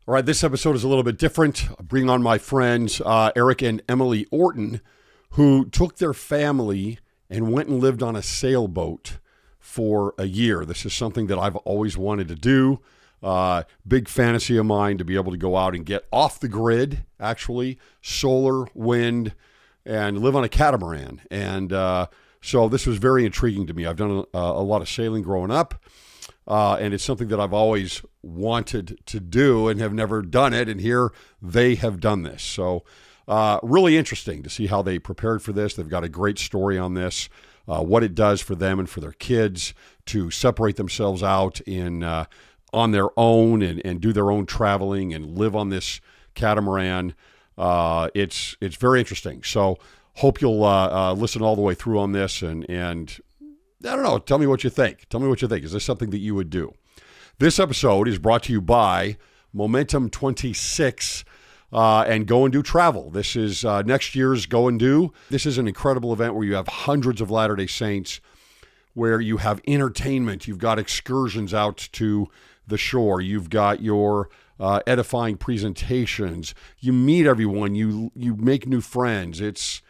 All right, this episode is a little bit different. I bring on my friends, Eric and Emily Orton, who took their family and went and lived on a sailboat for a year. This is something that I've always wanted to do. Big fantasy of mine to be able to go out and get off the grid, actually, solar, wind, and live on a catamaran. And so this was very intriguing to me. I've done a lot of sailing growing up. And it's something that I've always wanted to do and have never done it. And here they have done this. So really interesting to see how they prepared for this. They've got a great story on this, what it does for them and for their kids to separate themselves out on their own and do their own traveling and live on this catamaran. It's very interesting. So hope you'll listen all the way through on this and I don't know. Tell me what you think. Tell me what you think. Is this something that you would do? This episode is brought to you by Momentum 26 and Go and Do Travel. This is next year's Go and Do. This is an incredible event where you have hundreds of Latter-day Saints, where you have entertainment. You've got excursions out to the shore. You've got your edifying presentations. You meet everyone. You make new friends. It's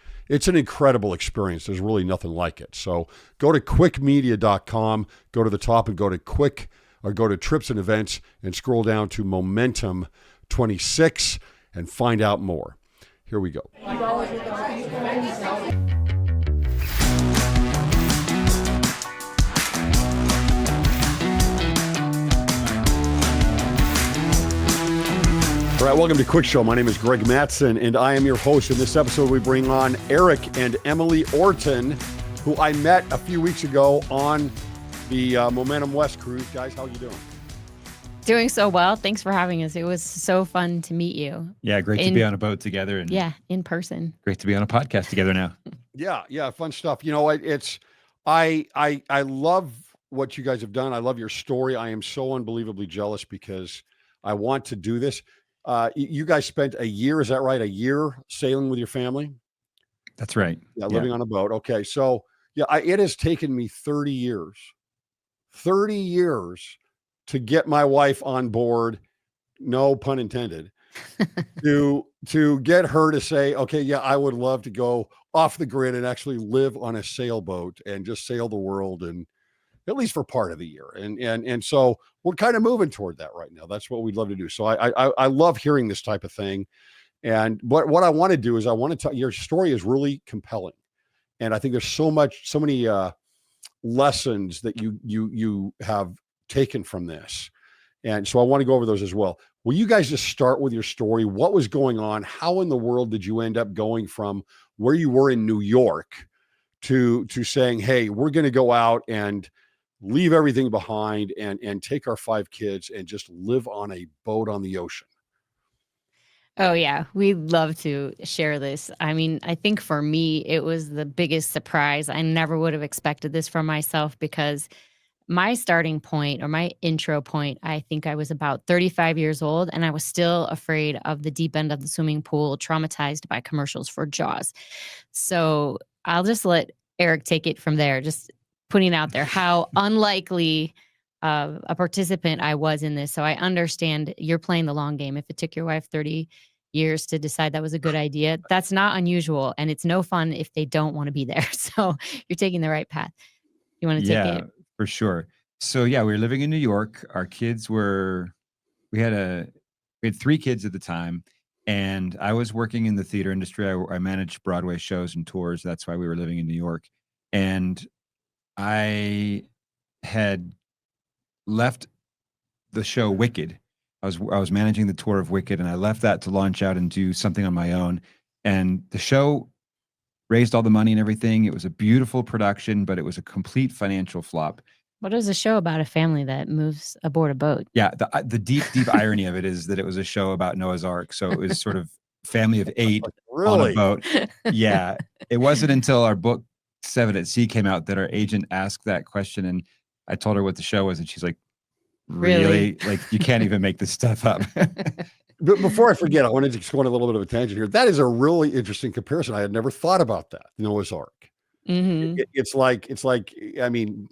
an incredible experience. There's really nothing like it. So go to cwicmedia.com, go to the top and go to Cwic, or go to Trips and Events and scroll down to Momentum 26 and find out more. Here we go. All right, welcome to Cwic Show. My name is Greg Mattson, and I am your host. In this episode, we bring on Eric and Emily Orton, who I met a few weeks ago on the Momentum West cruise. Guys, how are you doing? Doing so well. Thanks for having us. It was so fun to meet you. Yeah, great to be on a boat together. And in person. Great to be on a podcast together now. Yeah, fun stuff. You know, I love what you guys have done. I love your story. I am so unbelievably jealous because I want to do this. You guys spent a year, is that right? A year sailing with your family? That's right. Yeah, living on a boat. Okay. So it has taken me 30 years to get my wife on board, no pun intended, to get her to say, okay, yeah, I would love to go off the grid and actually live on a sailboat and just sail the world, and at least for part of the year. And so we're kind of moving toward that right now. That's what we'd love to do. So I love hearing this type of thing. And what I want to do is I want to tell your story is really compelling. And I think there's so many lessons that you have taken from this. And so I want to go over those as well. Will you guys just start with your story? What was going on? How in the world did you end up going from where you were in New York to saying, hey, we're going to go out and leave everything behind and take our 5 kids and just live on a boat on the ocean? Oh, yeah. We'd love to share this. I mean, I think for me, it was the biggest surprise. I never would have expected this from myself because my starting point or my intro point, I think I was about 35 years old and I was still afraid of the deep end of the swimming pool, traumatized by commercials for Jaws. So I'll just let Eric take it from there. Just putting out there how unlikely a participant I was in this. So I understand you're playing the long game. If it took your wife 30 years to decide that was a good idea, that's not unusual. And it's no fun if they don't want to be there. So you're taking the right path. You want to take it? For sure. So we were living in New York. Our kids we had 3 kids at the time. And I was working in the theater industry. I managed Broadway shows and tours. That's why we were living in New York. And I had left the show Wicked. I was managing the tour of Wicked, and I left that to launch out and do something on my own. And the show raised all the money and everything. It was a beautiful production, but it was a complete financial flop. What is a show about a family that moves aboard a boat? Yeah, the deep irony of it is that it was a show about Noah's Ark. So it was sort of family of 8 on a boat. Yeah, it wasn't until our book 7 at Sea came out that our agent asked that question, and I told her what the show was, and she's like, really? Like, you can't even make this stuff up. But before I forget, I wanted to just go on a little bit of a tangent here. That is a really interesting comparison. I had never thought about that. Noah's Ark. Mm-hmm. It's like, I mean,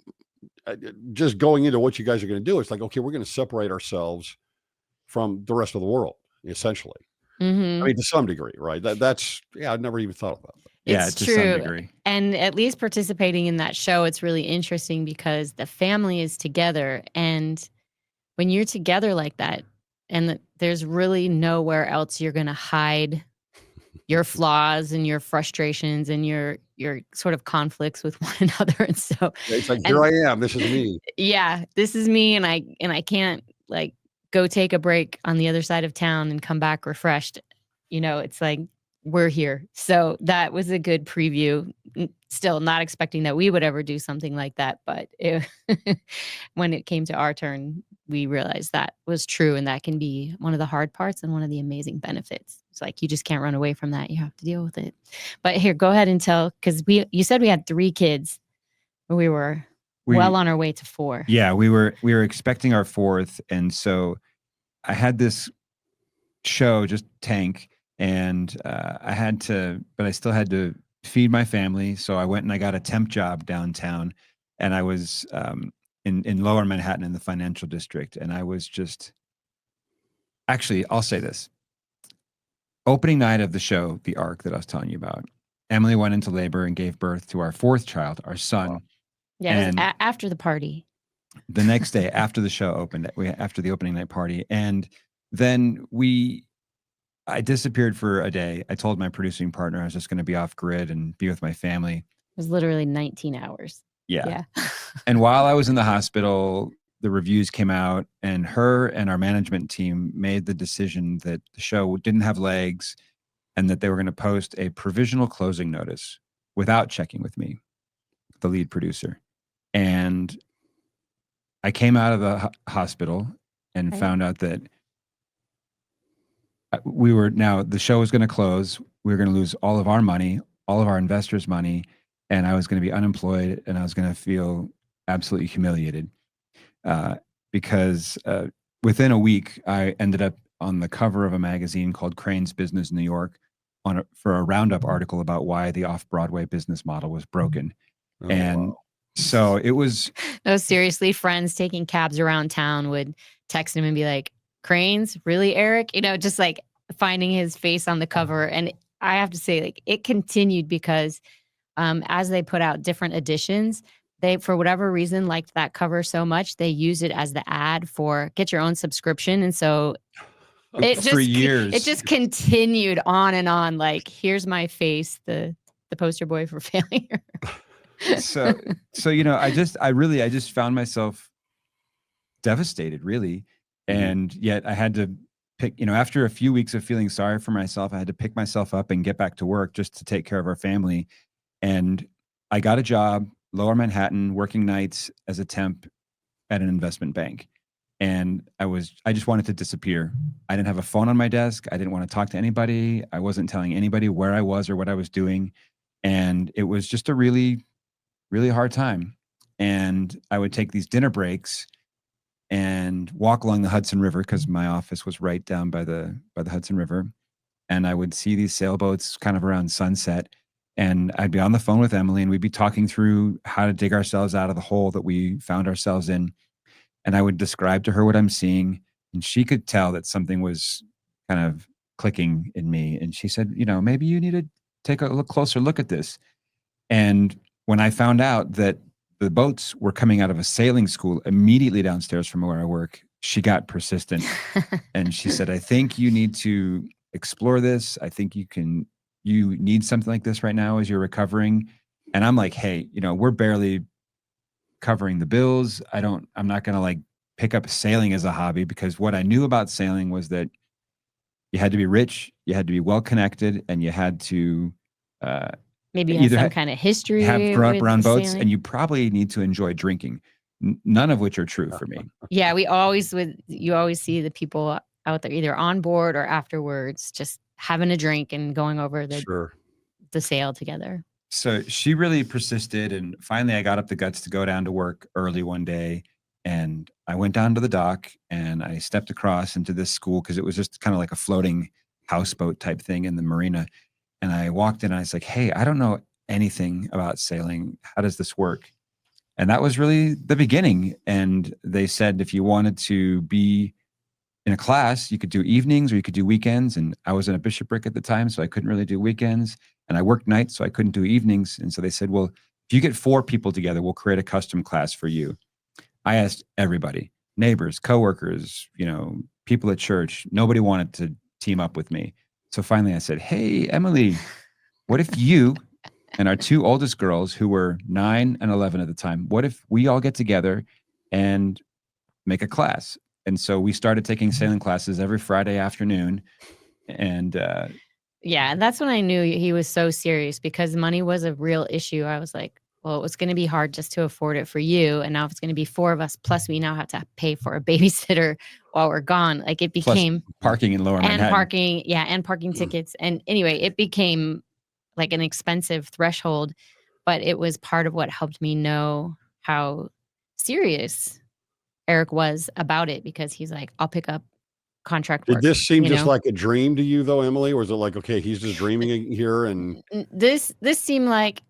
just going into what you guys are going to do, it's like, okay, we're going to separate ourselves from the rest of the world, essentially. Mm-hmm. I mean, to some degree, right? That's I've never even thought about that. Yeah, It's to some true. degree. And at least participating in that show, it's really interesting because the family is together. And when you're together like that, and there's really nowhere else you're going to hide your flaws and your frustrations and your sort of conflicts with one another. And so, It's like, and here I am. This is me. yeah, this is me. And I can't like go take a break on the other side of town and come back refreshed. It's like, we're here. So that was a good preview. Still not expecting that we would ever do something like that. But when it came to our turn, we realized that was true. And that can be one of the hard parts and one of the amazing benefits. It's like, you just can't run away from that. You have to deal with it. But here, go ahead and tell, because you said we had 3 kids. We were well on our way to 4. Yeah, we were expecting our 4th. And so I had this show just tank, and but I still had to feed my family. So I went and I got a temp job downtown, and I was in Lower Manhattan in the financial district. And I was just, actually, I'll say this. Opening night of the show, The Ark, that I was telling you about, Emily went into labor and gave birth to our 4th child, our son. Wow. Yeah, it was after the party. The next day, after the show opened, after the opening night party. And then I disappeared for a day. I told my producing partner I was just going to be off grid and be with my family. It was literally 19 hours. Yeah. And while I was in the hospital, the reviews came out, and her and our management team made the decision that the show didn't have legs and that they were going to post a provisional closing notice without checking with me, the lead producer. And I came out of the hospital and found out that the show was going to close. We were going to lose all of our money, all of our investors' money, and I was going to be unemployed, and I was going to feel absolutely humiliated because within a week, I ended up on the cover of a magazine called Crane's Business New York for a roundup article about why the off-Broadway business model was broken. Oh, and wow. So it was. No, seriously, friends taking cabs around town would text him and be like, "Cranes, really, Eric?" Just like finding his face on the cover. And I have to say, like, it continued because as they put out different editions, they, for whatever reason, liked that cover so much, they used it as the ad for get your own subscription. And so for years, it just continued on and on. Like, here's my face, the poster boy for failure. so I just found myself devastated, really. And yet I had to pick, after a few weeks of feeling sorry for myself, I had to pick myself up and get back to work just to take care of our family. And I got a job, Lower Manhattan, working nights as a temp at an investment bank. And I just wanted to disappear. I didn't have a phone on my desk. I didn't want to talk to anybody. I wasn't telling anybody where I was or what I was doing. And it was just a really, really hard time. And I would take these dinner breaks and walk along the Hudson River, because my office was right down by the Hudson River. And I would see these sailboats kind of around sunset. And I'd be on the phone with Emily, and we'd be talking through how to dig ourselves out of the hole that we found ourselves in. And I would describe to her what I'm seeing, and she could tell that something was kind of clicking in me. And she said, maybe you need to take a closer look at this. And when I found out that the boats were coming out of a sailing school immediately downstairs from where I work, she got persistent. And she said, I think you need to explore this. I think you need something like this right now as you're recovering. And I'm like, hey, we're barely covering the bills. I'm not going to like pick up sailing as a hobby, because what I knew about sailing was that you had to be rich, you had to be well connected, and you had to maybe have some kind of history, have grown up around boats, sailing. and you probably need to enjoy drinking. None of which are true for me. Yeah, you always see the people out there either on board or afterwards just having a drink and going over the sail together. So she really persisted, and finally I got up the guts to go down to work early one day, and I went down to the dock and I stepped across into this school, because it was just kind of like a floating houseboat type thing in the marina. And I walked in and I was like, hey, I don't know anything about sailing. How does this work? And that was really the beginning. And they said, if you wanted to be in a class, you could do evenings or you could do weekends. And I was in a bishopric at the time, so I couldn't really do weekends. And I worked nights, so I couldn't do evenings. And so they said, well, if you get 4 people together, we'll create a custom class for you. I asked everybody, neighbors, coworkers, people at church. Nobody wanted to team up with me. So finally I said, hey, Emily, what if you and our 2 oldest girls, who were 9 and 11 at the time, what if we all get together and make a class? And so we started taking sailing classes every Friday afternoon. And yeah, and that's when I knew he was so serious, because money was a real issue. I was like, well, it was going to be hard just to afford it for you. And now if it's going to be 4 of us, plus we now have to pay for a babysitter while we're gone. Like it became parking in Lower Manhattan. And parking tickets. And anyway, it became like an expensive threshold, but it was part of what helped me know how serious Eric was about it, because he's like, I'll pick up contract work. Did this seem just like a dream to you though, Emily? Or was it like, okay, he's just dreaming here? And this seemed like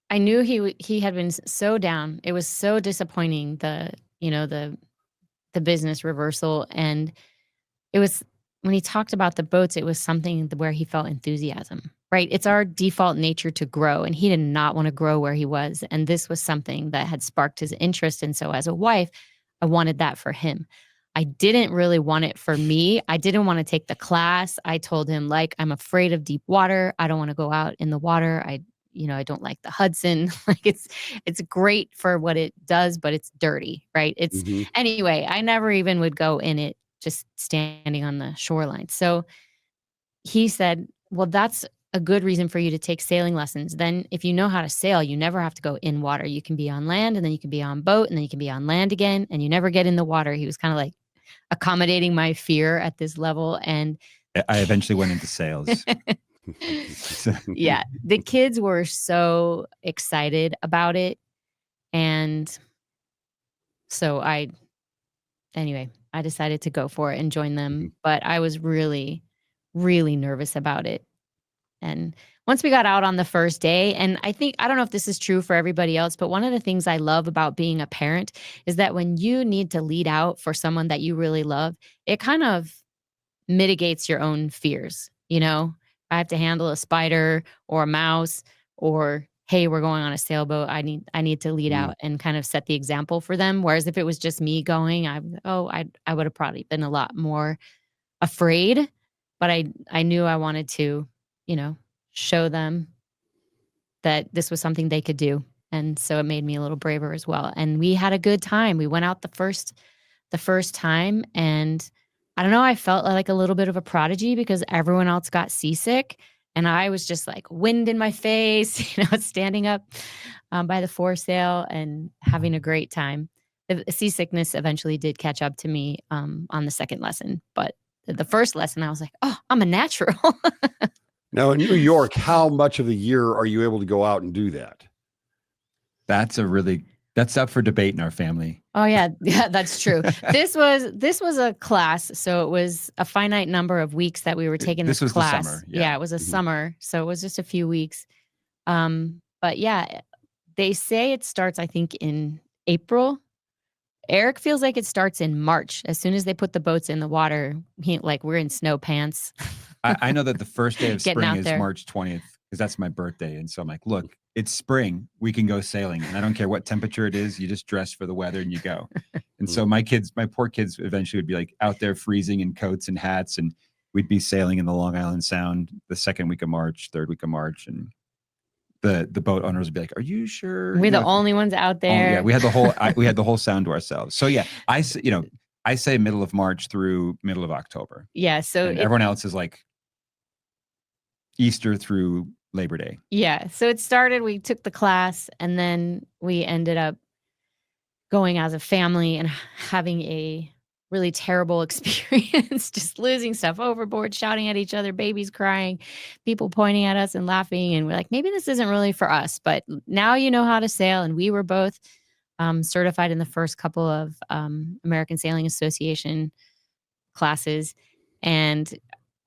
I knew he had been so down. It was so disappointing, the business reversal. And it was, when he talked about the boats, it was something where he felt enthusiasm, right? It's our default nature to grow, and he did not want to grow where he was. And this was something that had sparked his interest. And so as a wife, I wanted that for him. I didn't really want it for me. I didn't want to take the class. I told him, like, I'm afraid of deep water. I don't want to go out in the water. I don't like the Hudson. Like it's great for what it does, but it's dirty, right? It's anyway, I never even would go in it, just standing on the shoreline. So he said, well, that's a good reason for you to take sailing lessons. Then if you know how to sail, you never have to go in water. You can be on land, and then you can be on boat, and then you can be on land again, and you never get in the water. He was kind of like accommodating my fear at this level. And I eventually went into sales. Yeah, the kids were so excited about it. And so I decided to go for it and join them. But I was really, really nervous about it. And once we got out on the first day, and I don't know if this is true for everybody else, but one of the things I love about being a parent is that when you need to lead out for someone that you really love, it kind of mitigates your own fears. I have to handle a spider or a mouse, or, hey, we're going on a sailboat. I need to lead out and kind of set the example for them. Whereas if it was just me going, I would have probably been a lot more afraid. But I knew I wanted to, show them that this was something they could do. And so it made me a little braver as well. And we had a good time. We went out the first time, and I don't know, I felt like a little bit of a prodigy because everyone else got seasick, and I was just like wind in my face, standing up by the foresail and having a great time. The seasickness eventually did catch up to me on the second lesson, but the first lesson I was like, oh, I'm a natural. Now in New York, how much of the year are you able to go out and do that? That's up for debate in our family. Oh yeah, that's true. This was a class, so it was a finite number of weeks that we were taking this class. The summer. Yeah, it was a summer, so it was just a few weeks. But yeah, they say it starts, I think, in April. Eric feels like it starts in March. As soon as they put the boats in the water, we're in snow pants. I know that the first day of spring is there. March 20th, because that's my birthday. And so I'm like, look, it's spring. We can go sailing. And I don't care what temperature it is. You just dress for the weather and you go. And so my poor kids eventually would be like out there freezing in coats and hats. And we'd be sailing in the Long Island Sound the second week of March, third week of March. And the boat owners would be like, are you sure? We're the only ones out there. Yeah, we had the whole sound to ourselves. So yeah, I say middle of March through middle of October. Yeah. So everyone else is like Easter through Labor Day. Yeah. So it started, we took the class, and then we ended up going as a family and having a really terrible experience, just losing stuff overboard, shouting at each other, babies crying, people pointing at us and laughing. And we're like, maybe this isn't really for us, but now you know how to sail. And we were both certified in the first couple of American Sailing Association classes. And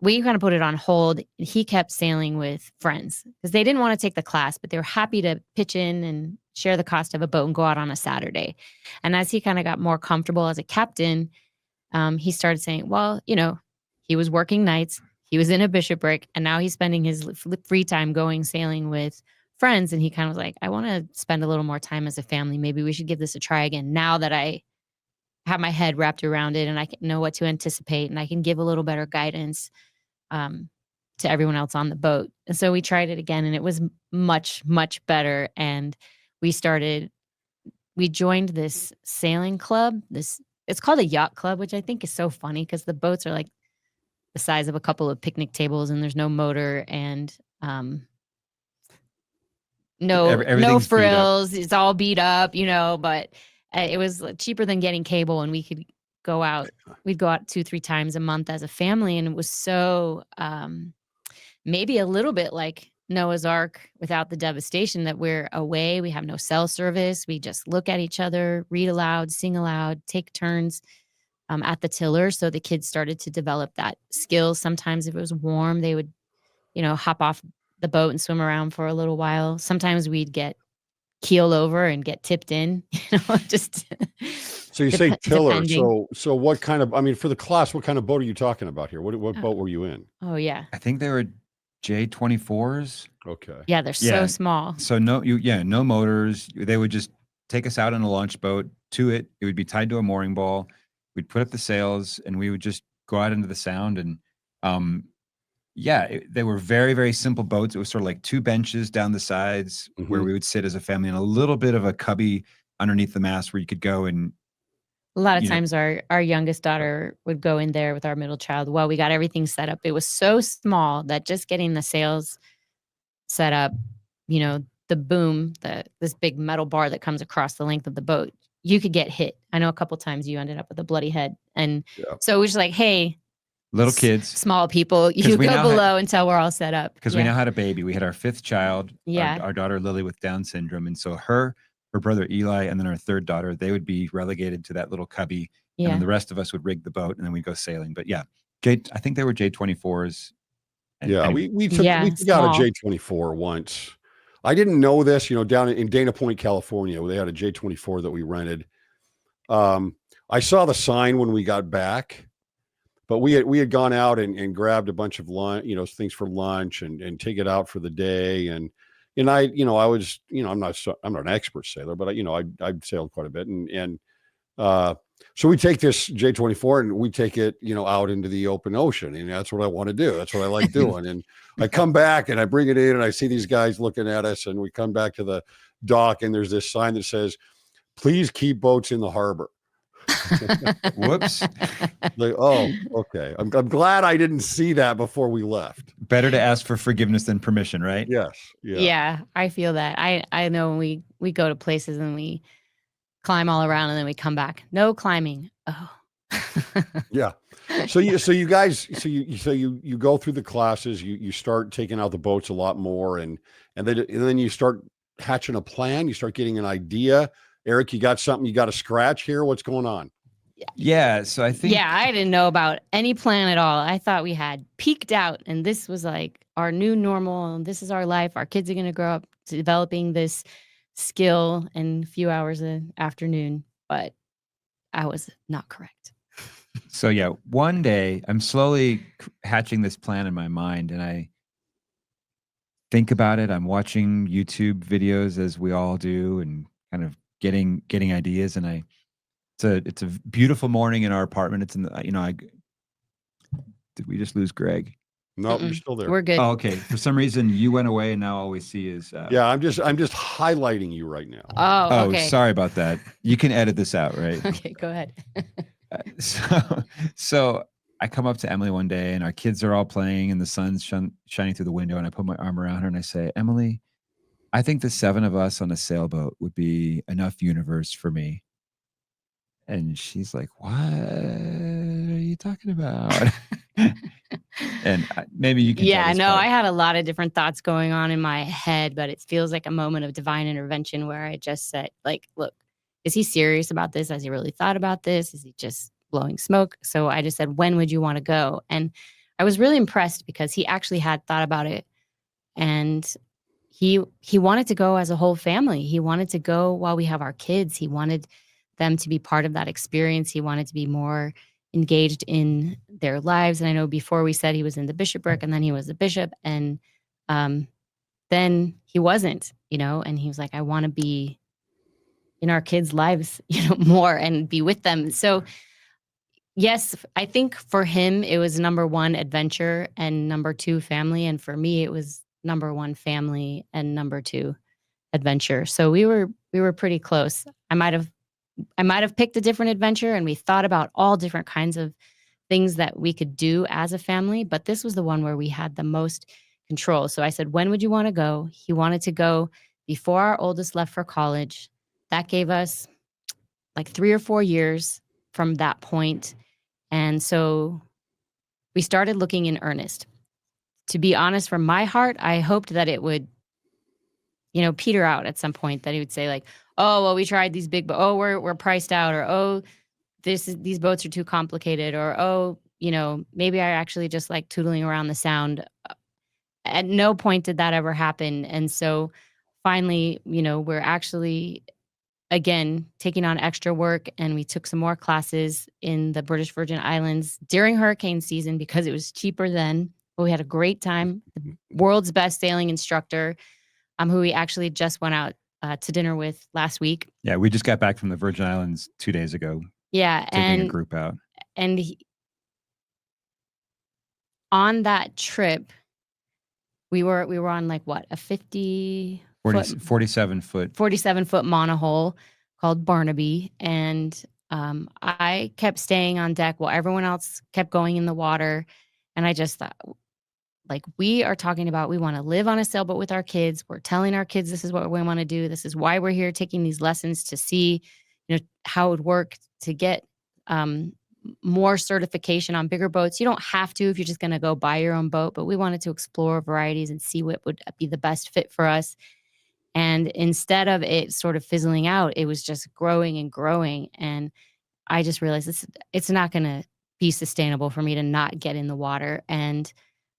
we kind of put it on hold. He kept sailing with friends because they didn't want to take the class, but they were happy to pitch in and share the cost of a boat and go out on a Saturday. And as he kind of got more comfortable as a captain, he started saying, well, he was working nights, he was in a bishopric, and now he's spending his free time going sailing with friends. And he kind of was like, I want to spend a little more time as a family. Maybe we should give this a try again now that I have my head wrapped around it and I can know what to anticipate and I can give a little better guidance to everyone else on the boat. And so we tried it again and it was much, much better. And we joined this sailing club. It's called a yacht club, which I think is so funny because the boats are like the size of a couple of picnic tables and there's no motor and no frills. It's all beat up, but it was cheaper than getting cable and we could go out. We'd go out 2-3 times a month as a family. And it was so maybe a little bit like Noah's Ark without the devastation that we're away. We have no cell service. We just look at each other, read aloud, sing aloud, take turns at the tiller. So the kids started to develop that skill. Sometimes if it was warm, they would, hop off the boat and swim around for a little while. Sometimes we'd get keel over and get tipped in, just. So you say tiller. So what kind of, for the class, what kind of boat are you talking about here? What boat were you in? Oh yeah. I think they were J24s. Okay. Yeah. They're so small. So no motors. They would just take us out on a launch boat to it. It would be tied to a mooring ball. We'd put up the sails and we would just go out into the sound. And they were very, very simple boats. It was sort of like 2 benches down the sides where we would sit as a family and a little bit of a cubby underneath the mast where you could go. And a lot of times our youngest daughter would go in there with our middle child while we got everything set up. It was so small that just getting the sails set up, the boom, this big metal bar that comes across the length of the boat, you could get hit. I know a couple times you ended up with a bloody head. And so it was like, hey, little kids, small people, you go below until we're all set up. Because we now had a baby. We had our 5th child, our daughter Lily with Down syndrome. And so her brother Eli, and then our 3rd daughter, they would be relegated to that little cubby. And then the rest of us would rig the boat and then we'd go sailing. But I think they were J24s. We took out a J24 once. I didn't know this, down in Dana Point, California, where they had a J24 that we rented. I saw the sign when we got back, but we had gone out and grabbed a bunch of lunch, things for lunch and take it out for the day. And I was, I'm not an expert sailor, but I'd sailed quite a bit. So we take this J24 and we take it, out into the open ocean. And that's what I want to do. That's what I like doing. And I come back and I bring it in and I see these guys looking at us and we come back to the dock and there's this sign that says, please keep boats in the harbor. Whoops. Like, oh, okay. I'm glad I didn't see that before we left. Better to ask for forgiveness than permission, right? Yes. Yeah, I feel that. I know when we go to places and we climb all around and then we come back. No climbing. Oh. Yeah. So you guys go through the classes, you start taking out the boats a lot more and then you start hatching a plan, you start getting an idea. Eric, you got something you got to scratch here? What's going on? Yeah. So I think. Yeah, I didn't know about any plan at all. I thought we had peaked out and this was like our new normal. And this is our life. Our kids are going to grow up developing this skill in a few hours an afternoon. But I was not correct. So one day I'm slowly hatching this plan in my mind and I think about it. I'm watching YouTube videos as we all do and kind of getting ideas. And it's a beautiful morning in our apartment. It's in the, did we just lose Greg? No, you're still there. We're good. Oh, okay. For some reason you went away and now all we see is. I'm just highlighting you right now. Oh, okay. Sorry about that. You can edit this out, right? Okay, go ahead. So I come up to Emily one day and our kids are all playing and the sun's shining through the window and I put my arm around her and I say, Emily, I think the 7 of us on a sailboat would be enough universe for me. And she's like, what are you talking about? And maybe you can. Yeah, no, I had a lot of different thoughts going on in my head, but it feels like a moment of divine intervention where I just said, like, look, is he serious about this? Has he really thought about this? Is he just blowing smoke? So I just said, when would you want to go? And I was really impressed because he actually had thought about it. And he wanted to go as a whole family. He wanted to go while we have our kids. He wanted them to be part of that experience. He wanted to be more engaged in their lives. And I know before we said he was in the bishopric, and then he was a bishop, and then he wasn't, and he was like, I want to be in our kids' lives, more and be with them. So yes, I think for him, it was number one, adventure, and number two, family. And for me, it was number one, family, and number two, adventure. So we were pretty close. I might have picked a different adventure, and we thought about all different kinds of things that we could do as a family, but this was the one where we had the most control. So I said, when would you want to go? He wanted to go before our oldest left for college. That gave us like 3 or 4 years from that point. And so we started looking in earnest. To be honest, from my heart, I hoped that it would, peter out at some point, that he would say like, oh, well, we tried these big, but we're priced out, or, oh, these boats are too complicated, or, oh, maybe I actually just like tootling around the sound. At no point did that ever happen. And so finally, we're actually, again, taking on extra work, and we took some more classes in the British Virgin Islands during hurricane season because it was cheaper then. But we had a great time. The world's best sailing instructor, who we actually just went out to dinner with last week. Yeah, we just got back from the Virgin Islands 2 days ago. Yeah, taking a group out. And on that trip, we were on like what, a 47 foot monohull called Barnaby, and I kept staying on deck while everyone else kept going in the water. And I just thought, like, we are talking about, we want to live on a sailboat with our kids. We're telling our kids this is what we want to do. This is why we're here, taking these lessons to see, how it would work to get more certification on bigger boats. You don't have to if you're just going to go buy your own boat, but we wanted to explore varieties and see what would be the best fit for us. And instead of it sort of fizzling out, it was just growing and growing. And I just realized it's not going to be sustainable for me to not get in the water. And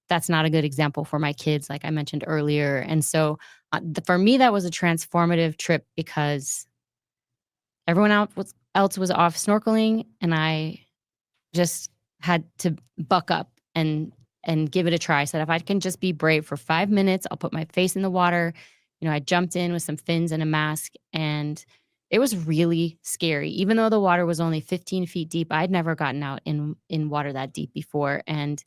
that's not a good example for my kids, like I mentioned earlier. And so for me, that was a transformative trip because everyone else was off snorkeling, and I just had to buck up and give it a try. I said, if I can just be brave for 5 minutes, I'll put my face in the water. I jumped in with some fins and a mask, and it was really scary. Even though the water was only 15 feet deep, I'd never gotten out in water that deep before. And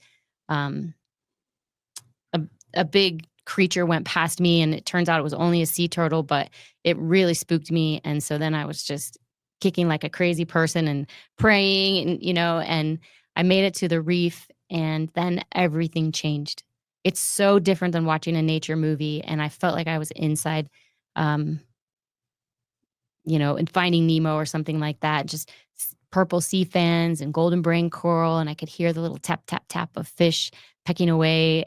a big creature went past me, and it turns out it was only a sea turtle, but it really spooked me. And so then I was just kicking like a crazy person and praying, and and I made it to the reef, and then everything changed. It's so different than watching a nature movie, and I felt like I was inside, in Finding Nemo or something like that. Just purple sea fans and golden brain coral, and I could hear the little tap, tap, tap of fish pecking away,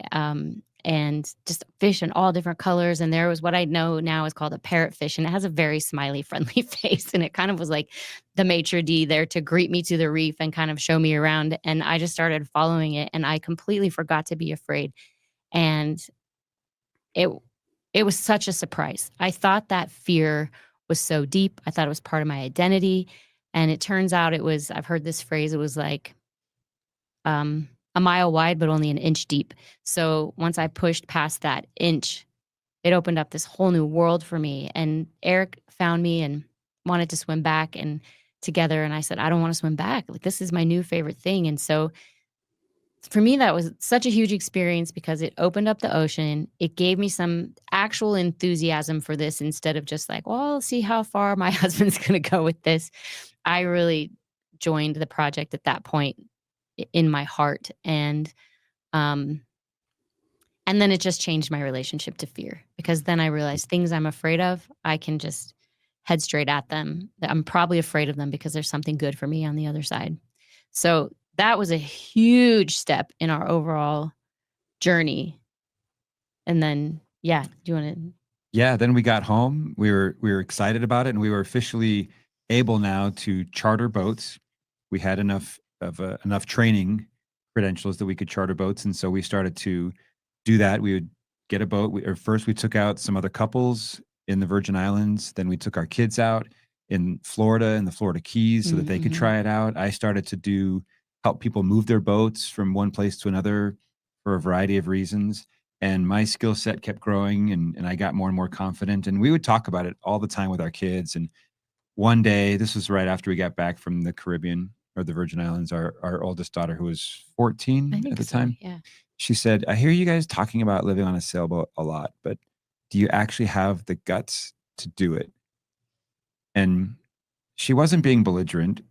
and just fish in all different colors. And there was what I know now is called a parrotfish, and it has a very smiley, friendly face. And it kind of was like the maitre d' there to greet me to the reef and kind of show me around. And I just started following it, and I completely forgot to be afraid. And it was such a surprise. I thought that fear was so deep. I thought it was part of my identity. And it turns out I've heard this phrase, it was like a mile wide, but only an inch deep. So once I pushed past that inch, it opened up this whole new world for me. And Eric found me and wanted to swim back and together. And I said, I don't want to swim back. Like, this is my new favorite thing. And so for me, that was such a huge experience because it opened up the ocean. It gave me some actual enthusiasm for this instead of just like, well, I'll see how far my husband's going to go with this. I really joined the project at that point in my heart. And then it just changed my relationship to fear, because then I realized things I'm afraid of, I can just head straight at them. I'm probably afraid of them because there's something good for me on the other side. So that was a huge step in our overall journey. And then, do you want to? Yeah, then we got home. We were excited about it, and we were officially able now to charter boats. We had enough training credentials that we could charter boats, and so we started to do that. We would get a boat. First we took out some other couples in the Virgin Islands. Then we took our kids out in Florida and the Florida Keys so that they could try it out. I started to do help people move their boats from one place to another for a variety of reasons. And my skill set kept growing, and I got more and more confident. And we would talk about it all the time with our kids. And one day, this was right after we got back from the Caribbean or the Virgin Islands, our oldest daughter, who was I 14 think at the so. time, Yeah. she said, I hear you guys talking about living on a sailboat a lot, but do you actually have the guts to do it? And she wasn't being belligerent,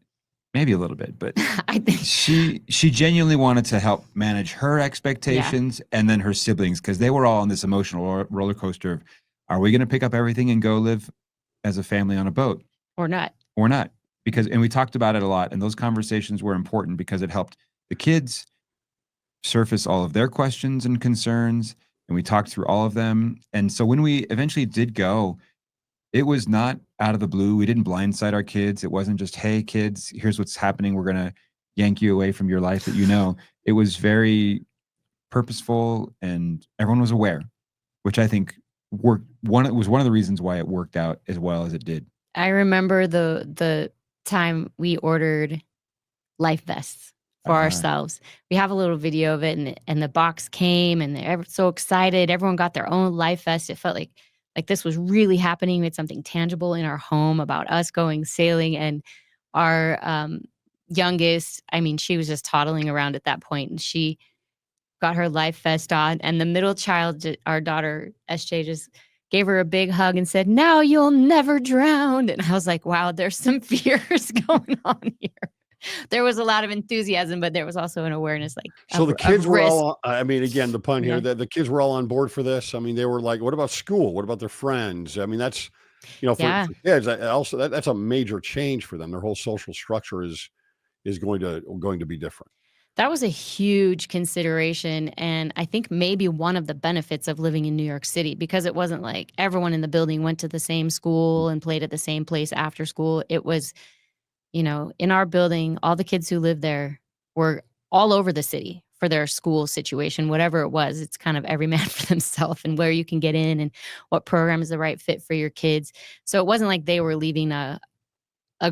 maybe a little bit, but I think. she genuinely wanted to help manage her expectations and then her siblings, because they were all on this emotional roller coaster of, are we going to pick up everything and go live as a family on a boat Or not. or not? Because, and we talked about it a lot, and those conversations were important because it helped the kids surface all of their questions and concerns, and we talked through all of them. And so when we eventually did go, it was not out of the blue. We didn't blindside our kids. It wasn't just, hey, kids, here's what's happening. We're going to yank you away from your life that you know. It was very purposeful, and everyone was aware, which I think was one of the reasons why it worked out as well as it did. I remember the time we ordered life vests for ourselves. We have a little video of it, and the box came, and they're so excited. Everyone got their own life vest. It felt like this was really happening. We had something tangible in our home about us going sailing. And our youngest, I mean, she was just toddling around at that point, and she got her life vest on. And the middle child, our daughter SJ, just gave her a big hug and said, "Now you'll never drown." And I was like, wow, there's some fears going on here. There was a lot of enthusiasm, but there was also an awareness, like, so the kids were risk. all, I mean, again, the pun here, the kids were all on board for this. I mean, they were like, what about school? What about their friends? I mean, that's, for kids, that's a major change for them. Their whole social structure is going to be different. That was a huge consideration. And I think maybe one of the benefits of living in New York City, because it wasn't like everyone in the building went to the same school and played at the same place after school. It was, in our building, all the kids who lived there were all over the city for their school situation, whatever it was. It's kind of every man for themselves, and where you can get in and what program is the right fit for your kids. So it wasn't like they were leaving a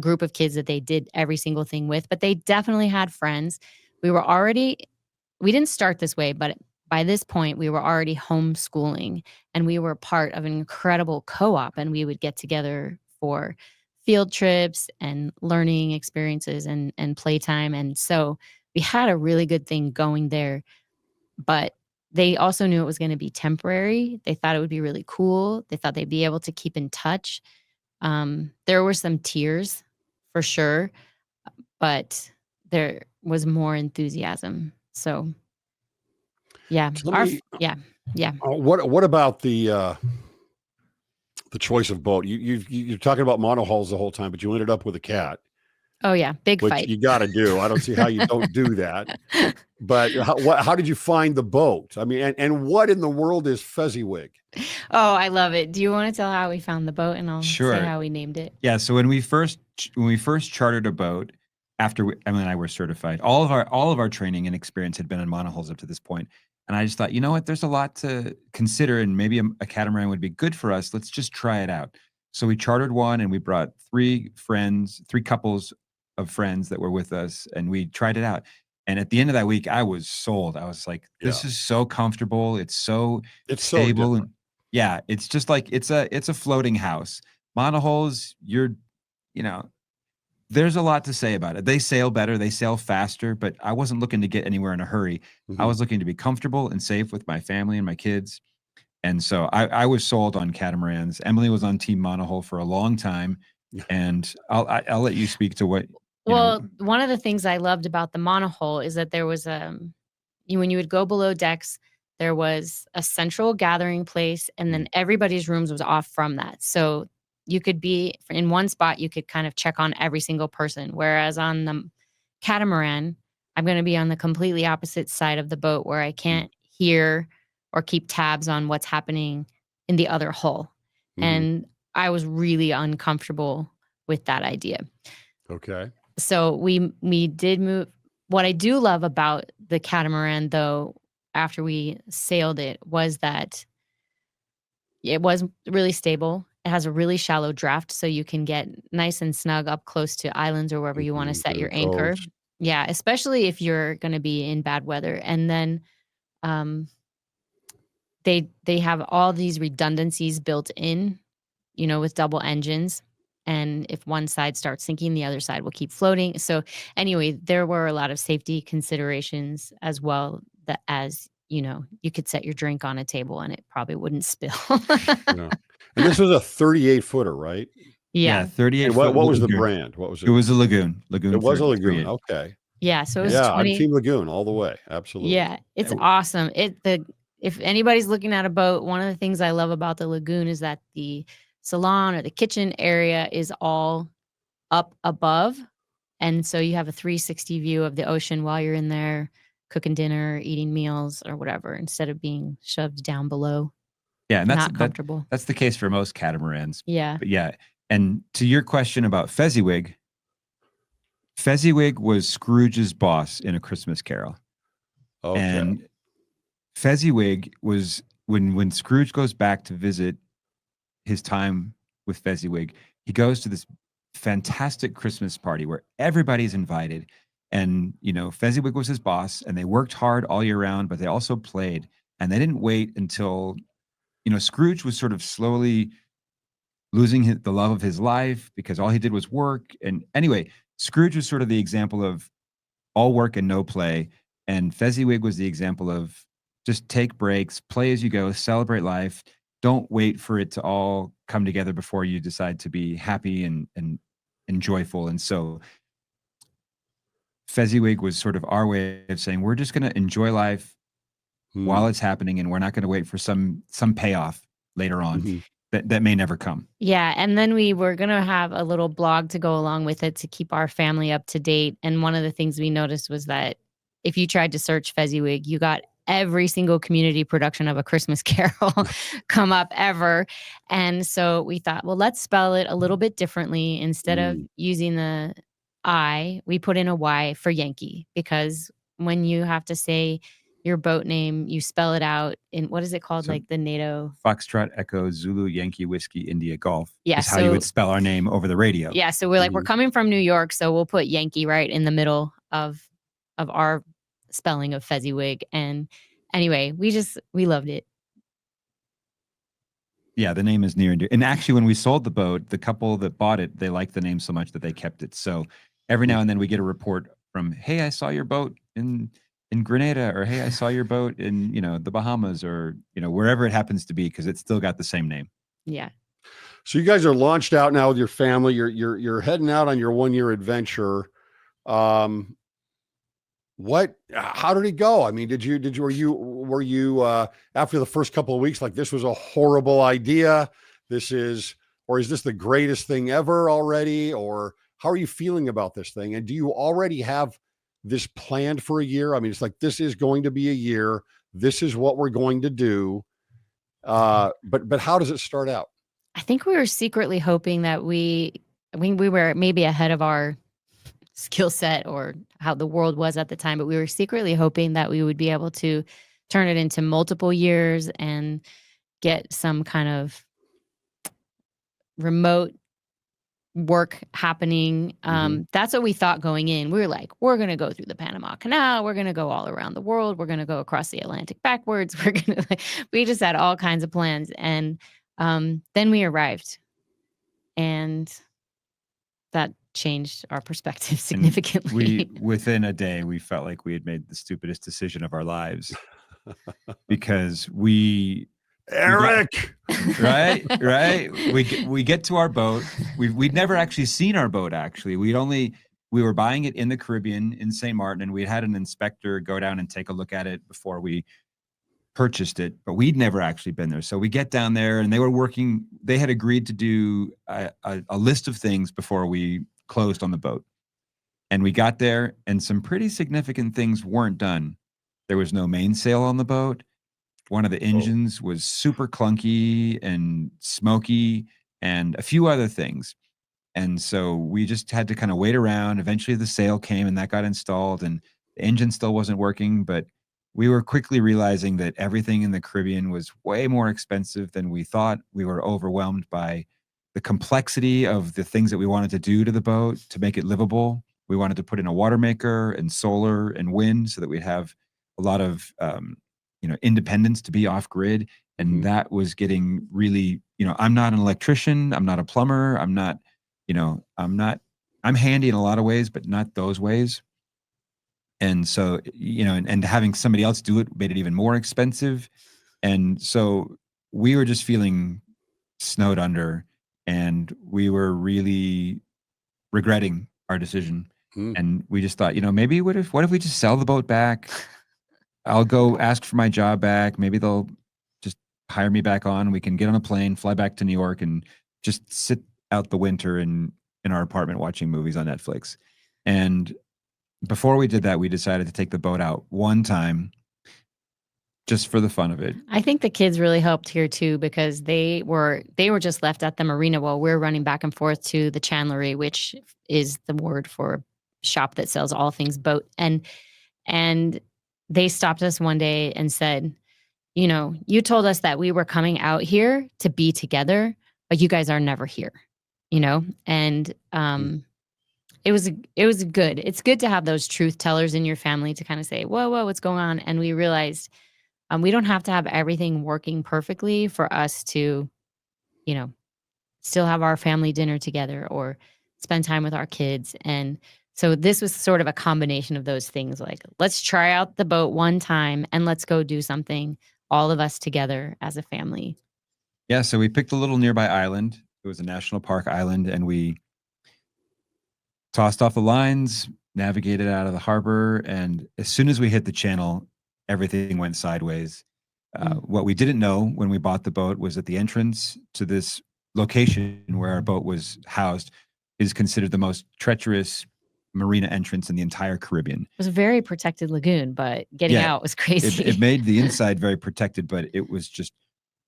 group of kids that they did every single thing with, but they definitely had friends. We didn't start this way, but by this point we were already homeschooling, and we were part of an incredible co-op, and we would get together for field trips and learning experiences and playtime. And so we had a really good thing going there, but they also knew it was going to be temporary. They thought it would be really cool. They thought they'd be able to keep in touch. There were some tears for sure, but there was more enthusiasm. So yeah, what about the choice of boat? You're talking about monohulls the whole time, but you ended up with a cat. Oh yeah, big which fight. You got to do. I don't see how you don't do that. But how did you find the boat? I mean, and what in the world is Cwic? Oh, I love it. Do you want to tell how we found the boat, and I'll Sure. say how we named it? Yeah. So when we first chartered a boat, after Emily and I were certified, all of our training and experience had been on monohulls up to this point. And I just thought, you know what, there's a lot to consider, and maybe a catamaran would be good for us. Let's just try it out. So we chartered one, and we brought three couples of friends that were with us, and we tried it out. And at the end of that week, I was sold. I was like, this is so comfortable. It's so stable. And yeah, it's just like, it's a floating house. Monohulls, there's a lot to say about it. They sail better, they sail faster, but I wasn't looking to get anywhere in a hurry. I was looking to be comfortable and safe with my family and my kids. And so I was sold on catamarans. Emily was on team monohull for a long time. And I'll let you speak to what. Well, one of the things I loved about the monohull is that there was when you would go below decks, there was a central gathering place, and then everybody's rooms was off from that. So you could be in one spot, you could kind of check on every single person. Whereas on the catamaran, I'm going to be on the completely opposite side of the boat, where I can't hear or keep tabs on what's happening in the other hull. And I was really uncomfortable with that idea. Okay. So we did move. What I do love about the catamaran, though, after we sailed it, was that it was really stable. It has a really shallow draft, so you can get nice and snug up close to islands or wherever you want to set your anchor. Yeah, especially if you're going to be in bad weather. And then um, they have all these redundancies built in, with double engines. And if one side starts sinking, the other side will keep floating. So anyway, there were a lot of safety considerations as well, that as you could set your drink on a table and it probably wouldn't spill. Yeah. And this was a 38 footer, right? Yeah, Yeah. 38 And foot what was the lagoon. brand? What was It it? was a lagoon. Lagoon It was a 38. lagoon. Okay. Yeah. So it was Yeah, I'm 20. Team Lagoon all the way. Absolutely. Yeah, it's w- awesome. If anybody's looking at a boat, one of the things I love about the lagoon is that the salon or the kitchen area is all up above. And so you have a 360 view of the ocean while you're in there cooking dinner, eating meals or whatever, instead of being shoved down below. Yeah, and Not comfortable. that's the case for most catamarans. Yeah. But yeah, and to your question about Fezziwig was Scrooge's boss in A Christmas Carol. Okay. And Fezziwig was when Scrooge goes back to visit his time with Fezziwig, he goes to this fantastic Christmas party where everybody's invited. And, Fezziwig was his boss and they worked hard all year round, but they also played. And they didn't wait until, Scrooge was sort of slowly losing the love of his life because all he did was work. And anyway, Scrooge was sort of the example of all work and no play. And Fezziwig was the example of just take breaks, play as you go, celebrate life. Don't wait for it to all come together before you decide to be happy and joyful. And so Fezziwig was sort of our way of saying, we're just going to enjoy life while it's happening. And we're not going to wait for some payoff later on that may never come. Yeah. And then we were going to have a little blog to go along with it to keep our family up to date. And one of the things we noticed was that if you tried to search Fezziwig, you got every single community production of A Christmas Carol come up ever. And so we thought, well, let's spell it a little bit differently. Instead of using the I, we put in a Y for Yankee, because when you have to say your boat name, you spell it out in, what is it called? So, like the NATO. Foxtrot, Echo, Zulu, Yankee, Whiskey, India, Golf. Yeah. Is how you would spell our name over the radio. Yeah. So we're like, we're coming from New York, so we'll put Yankee right in the middle of our spelling of Fezziwig. And anyway, we loved it. Yeah, the name is near and dear. And actually, when we sold the boat, the couple that bought it, they liked the name so much that they kept it. So every now and then we get a report from, hey, I saw your boat in Grenada, or hey, I saw your boat in, the Bahamas, or, wherever it happens to be, because it's still got the same name. Yeah. So you guys are launched out now with your family. You're heading out on your 1-year adventure. How did it go? I mean, were you after the first couple of weeks, like, this was a horrible idea? Or is this the greatest thing ever already? Or how are you feeling about this thing? And do you already have this planned for a year? I mean, it's like, this is going to be a year. This is what we're going to do. But how does it start out? I think we were secretly hoping that we were maybe ahead of our skill set or how the world was at the time, but we were secretly hoping that we would be able to turn it into multiple years and get some kind of remote work happening. That's what we thought going in. We were like, we're going to go through the Panama Canal. We're going to go all around the world. We're going to go across the Atlantic backwards. We just had all kinds of plans. And then we arrived, and that changed our perspective significantly. Within a day, we felt like we had made the stupidest decision of our lives because Eric, right. We get to our boat. We'd never actually seen our boat. Actually, we were buying it in the Caribbean in St. Martin, and we had an inspector go down and take a look at it before we purchased it, but we'd never actually been there. So we get down there, and they had agreed to do a list of things before we closed on the boat. And we got there, and some pretty significant things weren't done. There was no mainsail on the boat. One of the engines was super clunky and smoky, and a few other things. And so we just had to kind of wait around. Eventually the sail came, and that got installed, and the engine still wasn't working, but we were quickly realizing that everything in the Caribbean was way more expensive than we thought. We were overwhelmed by the complexity of the things that we wanted to do to the boat to make it livable, We wanted to put in a water maker and solar and wind so that we'd have a lot of, independence to be off grid. And that was getting really, I'm not an electrician. I'm not a plumber. I'm handy in a lot of ways, but not those ways. And so, and having somebody else do it made it even more expensive. And so we were just feeling snowed under, and we were really regretting our decision. And we just thought, maybe what if we just sell the boat back? I'll go ask for my job back. Maybe they'll just hire me back on. We can get on a plane, fly back to New York, and just sit out the winter in our apartment watching movies on Netflix. And before we did that, we decided to take the boat out one time just for the fun of it. I think the kids really helped here too, because they were just left at the marina while we're running back and forth to the chandlery, which is the word for a shop that sells all things boat. And they stopped us one day and said, you told us that we were coming out here to be together, but you guys are never here, and it was good. It's good to have those truth tellers in your family to kind of say, whoa, what's going on? And we realized we don't have to have everything working perfectly for us to, still have our family dinner together or spend time with our kids. And so this was sort of a combination of those things. Like, let's try out the boat one time and let's go do something, all of us together as a family. Yeah. So we picked a little nearby island. It was a national park island, and we tossed off the lines, navigated out of the harbor. And as soon as we hit the channel, everything went sideways. What we didn't know when we bought the boat was that the entrance to this location where our boat was housed is considered the most treacherous marina entrance in the entire Caribbean. It was a very protected lagoon, but getting out was crazy. It made the inside very protected, but it was just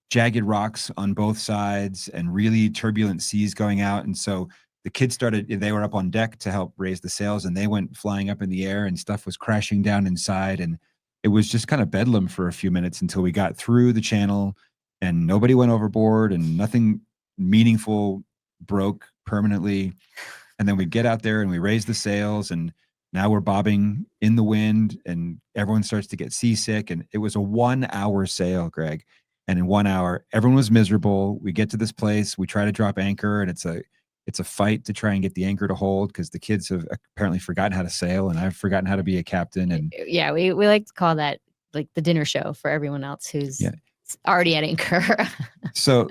jagged rocks on both sides and really turbulent seas going out. And so the kids they were up on deck to help raise the sails, and they went flying up in the air, and stuff was crashing down inside. And it was just kind of bedlam for a few minutes until we got through the channel and nobody went overboard and nothing meaningful broke permanently. And then we get out there and we raise the sails, and now we're bobbing in the wind, and everyone starts to get seasick. And it was a 1 hour sail, Greg. And in 1 hour, everyone was miserable. We get to this place, we try to drop anchor, and it's a fight to try and get the anchor to hold, because the kids have apparently forgotten how to sail, and I've forgotten how to be a captain. And yeah, we like to call that like the dinner show for everyone else who's already at anchor. So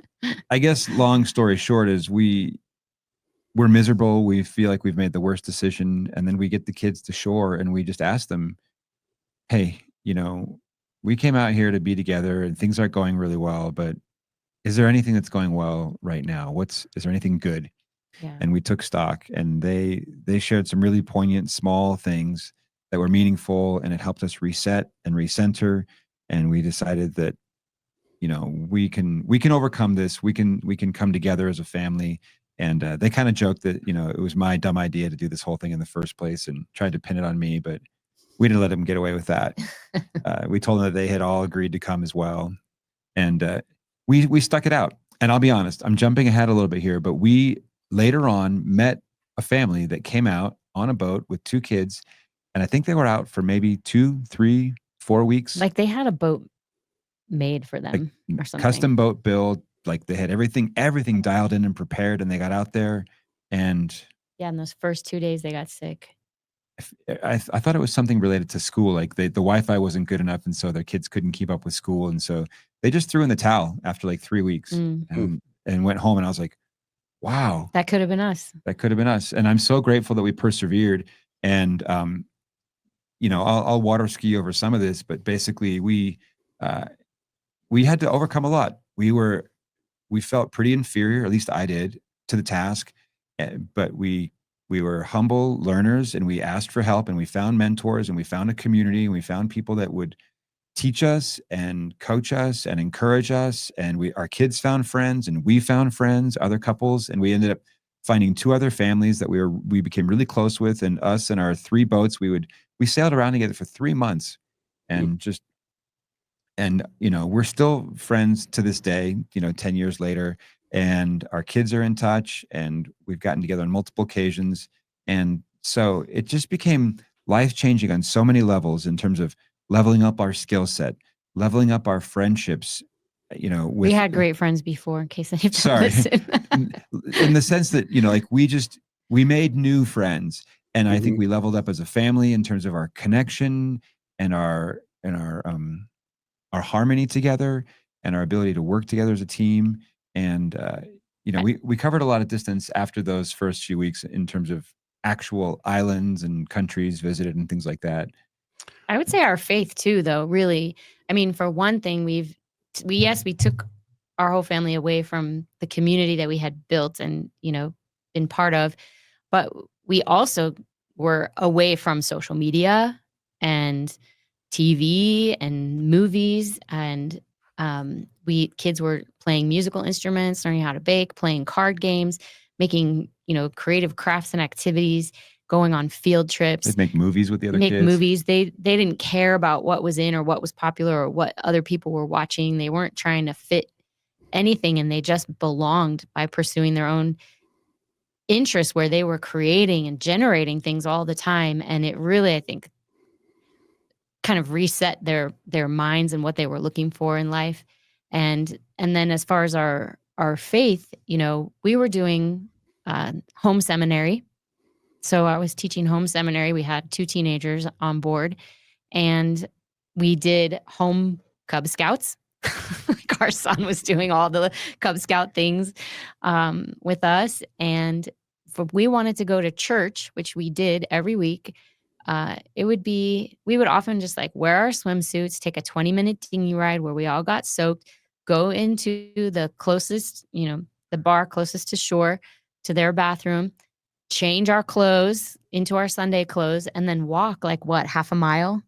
I guess long story short is we're miserable. We feel like we've made the worst decision. And then we get the kids to shore and we just ask them, hey, we came out here to be together and things aren't going really well, but is there anything that's going well right now? Is there anything good? Yeah. And we took stock, and they shared some really poignant small things that were meaningful, and it helped us reset and recenter. And we decided that, we can overcome this. We can come together as a family. And they kind of joked that, it was my dumb idea to do this whole thing in the first place, and tried to pin it on me, but we didn't let them get away with that. We told them that they had all agreed to come as well. And we stuck it out. And I'll be honest, I'm jumping ahead a little bit here, but we later on met a family that came out on a boat with 2 kids. And I think they were out for maybe 2, 3, 4 weeks. Like they had a boat made for them, like or something. Custom boat build. Like they had everything dialed in and prepared, and they got out there. And yeah, in those first 2 days they got sick. I thought it was something related to school. Like the Wi-Fi wasn't good enough, and so their kids couldn't keep up with school. And so they just threw in the towel after like 3 weeks and went home. And I was like, wow. That could have been us. That could have been us. And I'm so grateful that we persevered. And, I'll water ski over some of this, but basically we had to overcome a lot. We felt pretty inferior, at least I did, to the task. But we were humble learners, and we asked for help, and we found mentors, and we found a community, and we found people that would teach us and coach us and encourage us. And our kids found friends, and we found friends, other couples, and we ended up finding 2 other families that we became really close with. And us and our 3 boats, we sailed around together for 3 months, and we're still friends to this day, 10 years later, and our kids are in touch, and we've gotten together on multiple occasions. And So it just became life-changing on so many levels in terms of leveling up our skill set, leveling up our friendships, we had great friends before, in case any of them sorry, listen. in the sense that, like we made new friends. And I think we leveled up as a family in terms of our connection and our harmony together and our ability to work together as a team. And, we covered a lot of distance after those first few weeks in terms of actual islands and countries visited and things like that. I would say our faith too, though, really. I mean, for one thing, we took our whole family away from the community that we had built and, been part of, but we also were away from social media and TV and movies, and kids were playing musical instruments, learning how to bake, playing card games, making creative crafts and activities, going on field trips. They'd make movies with the other kids. Movies. They didn't care about what was in or what was popular or what other people were watching. They weren't trying to fit anything, and they just belonged by pursuing their own interests, where they were creating and generating things all the time. And it really, I think, kind of reset their minds and what they were looking for in life. And then as far as our faith, we were doing home seminary. So I was teaching home seminary. We had 2 teenagers on board, and we did home Cub Scouts. Like our son was doing all the Cub Scout things with us. And if we wanted to go to church, which we did every week, we would often just wear our swimsuits, take a 20-minute dinghy ride where we all got soaked, go into the closest, the bar closest to shore, to their bathroom, change our clothes into our Sunday clothes, and then walk half a mile?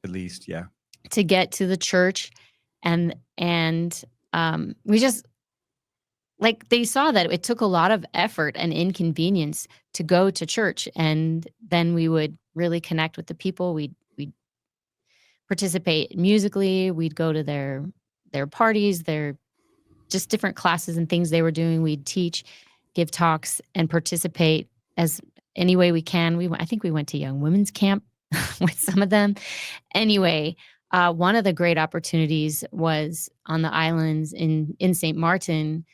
At least, yeah. To get to the church. And we just, they saw that it took a lot of effort and inconvenience to go to church. And then we would really connect with the people. We'd participate musically. We'd go to their parties, their just different classes and things they were doing. We'd teach, give talks, and participate as any way we can. I think we went to Young Women's Camp with some of them. Anyway, one of the great opportunities was on the islands in St. Martin.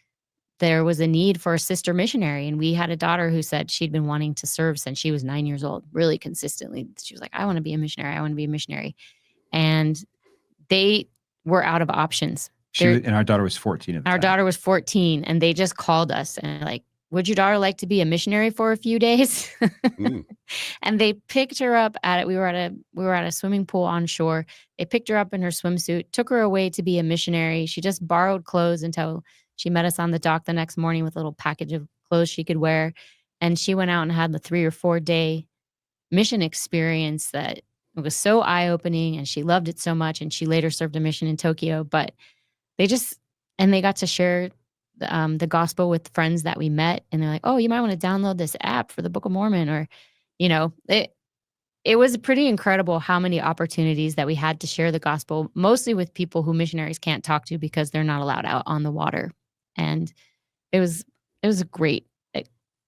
There was a need for a sister missionary, and we had a daughter who said she'd been wanting to serve since she was 9 years old, really consistently. She was like, I want to be a missionary. I want to be a missionary. And they were out of options. And our daughter was 14 at the time. Our daughter was 14, and they just called us and would your daughter like to be a missionary for a few days? And they picked her up we were at a swimming pool on shore. They picked her up in her swimsuit, took her away to be a missionary. She just borrowed clothes until she met us on the dock the next morning with a little package of clothes she could wear. And she went out and had the 3 or 4 day mission experience that it was so eye-opening, and she loved it so much. And she later served a mission in Tokyo, but they got to share the gospel with friends that we met, and they're like, oh, you might want to download this app for the Book of Mormon, or, it was pretty incredible how many opportunities that we had to share the gospel, mostly with people who missionaries can't talk to because they're not allowed out on the water. And it was a great,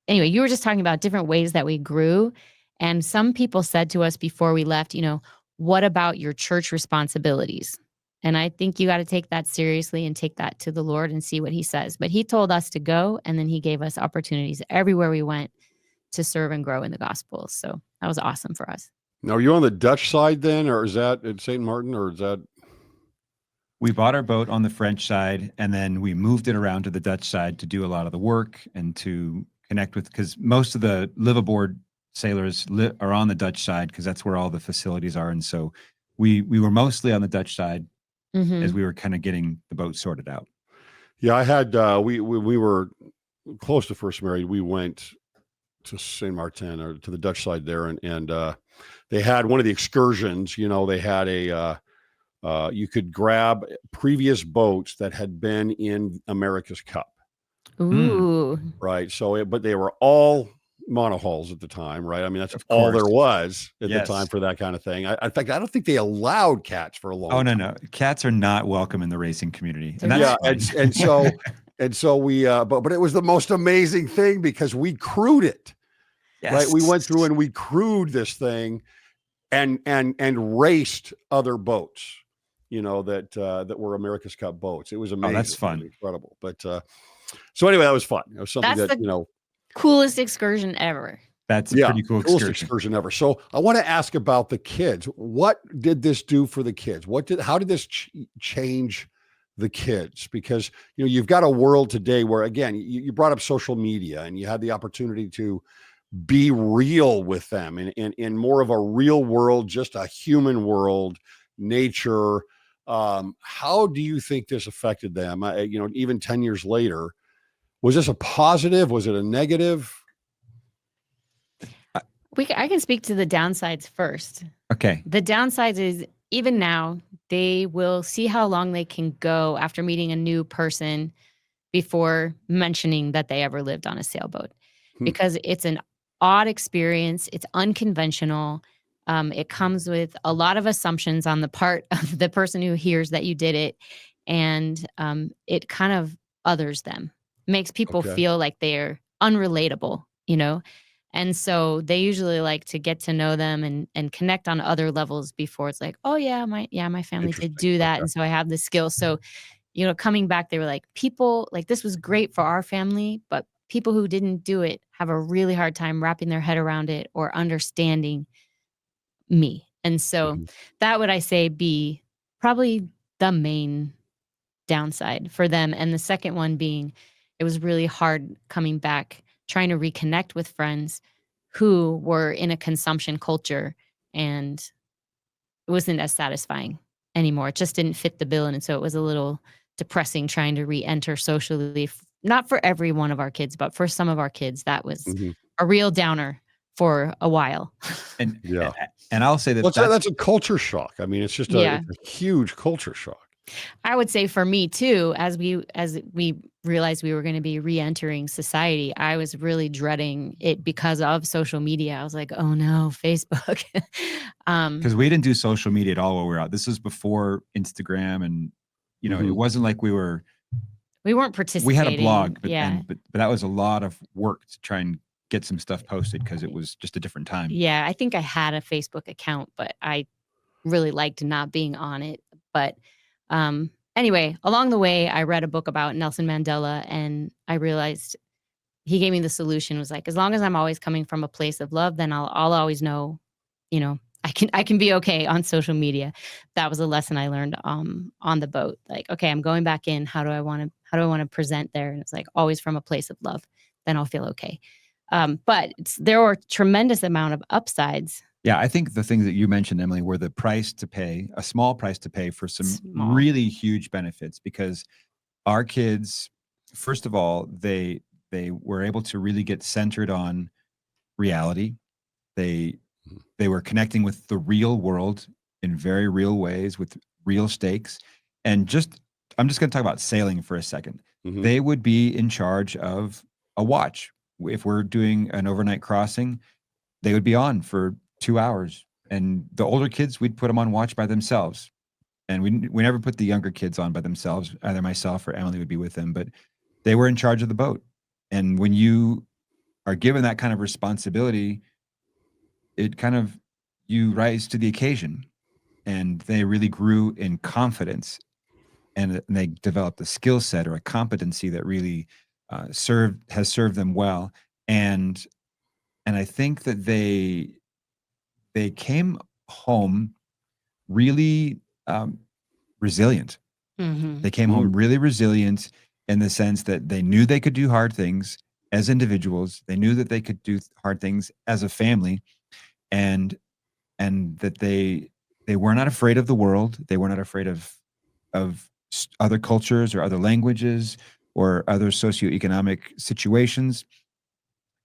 anyway, you were just talking about different ways that we grew. And some people said to us before we left, what about your church responsibilities? And I think you got to take that seriously and take that to the Lord and see what he says. But he told us to go, and then he gave us opportunities everywhere we went to serve and grow in the gospel. So that was awesome for us. Now, are you on the Dutch side then, or is that at St. Martin, or is that? We bought our boat on the French side, and then we moved it around to the Dutch side to do a lot of the work and to connect with, because most of the live aboard sailors are on the Dutch side, because that's where all the facilities are. And so we were mostly on the Dutch side as we were kind of getting the boat sorted out. Yeah, I had, we were close to first married. We went to St. Martin, or to the Dutch side there. And they had one of the excursions, they had you could grab previous boats that had been in America's Cup. Ooh. Right. So, but they were all monohulls at the time, right? I mean, that's all there was at the time for that kind of thing. In fact, I don't think they allowed cats for a long time. No. Cats are not welcome in the racing community. And so we, but it was the most amazing thing because we crewed it. right? We went Yes. through and we crewed this thing and raced other boats, that were America's Cup boats. It was amazing. that's It was fun. incredible. But so anyway, that was fun. It was something That's that, the coolest excursion ever. That's a yeah, pretty cool coolest excursion. excursion ever. So I want to ask about the kids. What did this do for the kids? How did this change the kids? Because, you've got a world today where, again, you brought up social media and you had the opportunity to be real with them in more of a real world, just a human world, nature. How do you think this affected them? Even 10 years later, was this a positive? Was it a negative? I can speak to the downsides first. Okay. The downsides is even now they will see how long they can go after meeting a new person before mentioning that they ever lived on a sailboat, because it's an odd experience. It's unconventional. It comes with a lot of assumptions on the part of the person who hears that you did it, and it kind of others them, makes people Okay. feel like they're unrelatable, And so they usually like to get to know them and connect on other levels before it's like, oh yeah, my family did Interesting. do that. Okay. And so I have the skill. So, coming back, they were like, people like this was great for our family, but people who didn't do it have a really hard time wrapping their head around it or understanding me. And so that would I say be probably the main downside for them. And the second one being it was really hard coming back, trying to reconnect with friends who were in a consumption culture, and it wasn't as satisfying anymore. It just didn't fit the bill. And so it was a little depressing trying to re-enter socially. Not for every one of our kids, but for some of our kids, that was a real downer for a while. And Yeah. and I'll say that that's a culture shock. I mean, it's just Yeah. it's a huge culture shock. I would say for me too, as we realized we were going to be re-entering society, I was really dreading it because of social media. I was like, oh no, Facebook. because we didn't do social media at all while we were out. This was before Instagram, and it wasn't like we weren't participating. We had a blog, but but that was a lot of work to try and get some stuff posted because it was just a different time. Yeah, I think I had a Facebook account, but I really liked not being on it. But anyway, along the way, I read a book about Nelson Mandela, and I realized he gave me the solution. Was like, as long as I'm always coming from a place of love, then I'll always know, I can be okay on social media. That was a lesson I learned on the boat. Like, okay, I'm going back in. How do I want to present there? And it's like always from a place of love. Then I'll feel okay. But there were tremendous amount of upsides. Yeah, I think the things that you mentioned, Emily, were the price to pay, a small price to pay for some really huge benefits, because our kids, first of all, they were able to really get centered on reality. They were connecting with the real world in very real ways with real stakes. And I'm just going to talk about sailing for a second. They would be in charge of a watch. If we're doing an overnight crossing, they would be on for 2 hours. And the older kids, we'd put them on watch by themselves. And we never put the younger kids on by themselves. Either myself or Emily would be with them, but they were in charge of the boat. And when you are given that kind of responsibility, it kind of, you rise to the occasion. And they really grew in confidence, and they developed a skill set or a competency that really has served them well. And I think that they came home really resilient. They came home really resilient in the sense that they knew they could do hard things as individuals. They knew that they could do hard things as a family, and that they were not afraid of the world. They were not afraid of other cultures or other languages or other socioeconomic situations,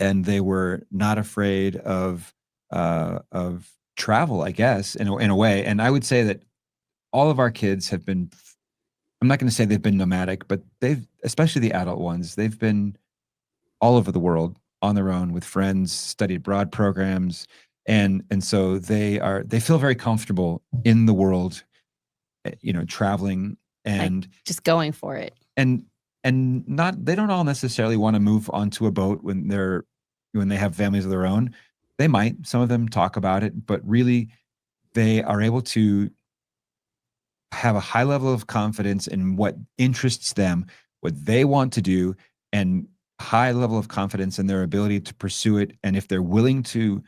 and they were not afraid of travel, I guess, in a way. And I would say that all of our kids have been, I'm not going to say they've been nomadic, but especially the adult ones, they've been all over the world on their own with friends, studied abroad programs. And so they feel very comfortable in the world, traveling and like just going for it. And they don't all necessarily want to move onto a boat when when they have families of their own, some of them talk about it, but really they are able to have a high level of confidence in what interests them, what they want to do, and high level of confidence in their ability to pursue it. And if they're willing to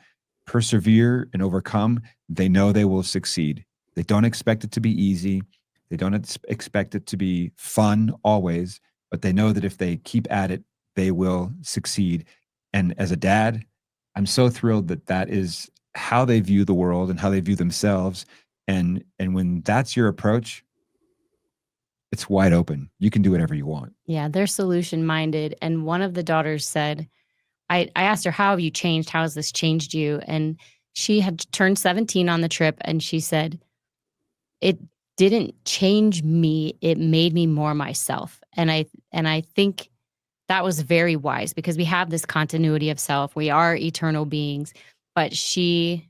persevere and overcome, they know they will succeed. They don't expect it to be easy. They don't expect it to be fun always, but they know that if they keep at it, they will succeed. And as a dad, I'm so thrilled that that is how they view the world and how they view themselves. And when that's your approach, it's wide open. You can do whatever you want. Yeah, they're solution minded. And one of the daughters said, I asked her, how have you changed? How has this changed you? And she had turned 17 on the trip, and she said, it didn't change me. It made me more myself. And I think that was very wise, because we have this continuity of self. We are eternal beings, but she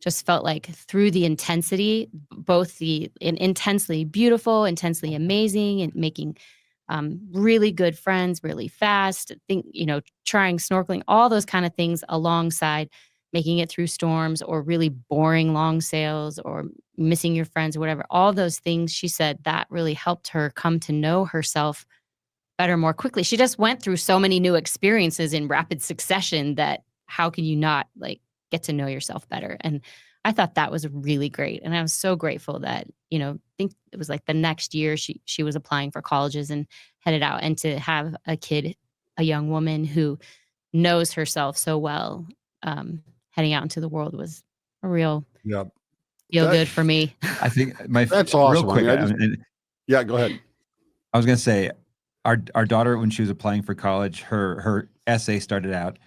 just felt like through the intensity, both the intensely beautiful, intensely amazing, and making really good friends really fast, trying snorkeling, all those kind of things alongside making it through storms or really boring long sails or missing your friends or whatever, all those things, she said that really helped her come to know herself better more quickly. She just went through so many new experiences in rapid succession that how can you not get to know yourself better? And I thought that was really great. And I was so grateful that, I think it was the next year she was applying for colleges and headed out, and to have a young woman who knows herself so well, heading out into the world was a real feel good for me. I think that's awesome. Real quick, yeah, go ahead. I was going to say, our daughter, when she was applying for college, her essay started out,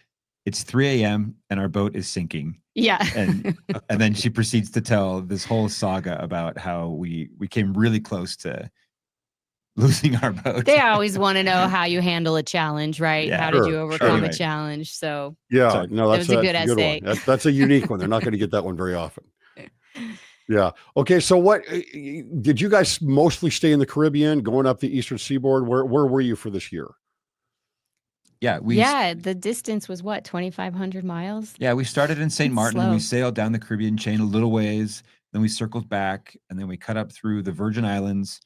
it's 3 a.m. and our boat is sinking. Yeah. And then she proceeds to tell this whole saga about how we came really close to losing our boat. They always want to know how you handle a challenge, right? Yeah, how did you overcome anyway. a challenge? So yeah, no, that's a good essay. One. That's a unique one. They're not going to get that one very often. Yeah. Okay. So what did you guys mostly stay in the Caribbean, going up the Eastern Seaboard? Where were you for this year? Yeah, the distance was what, 2,500 miles? Yeah, we started in St. Martin. Slow. We sailed down the Caribbean chain a little ways. Then we circled back, and then we cut up through the Virgin Islands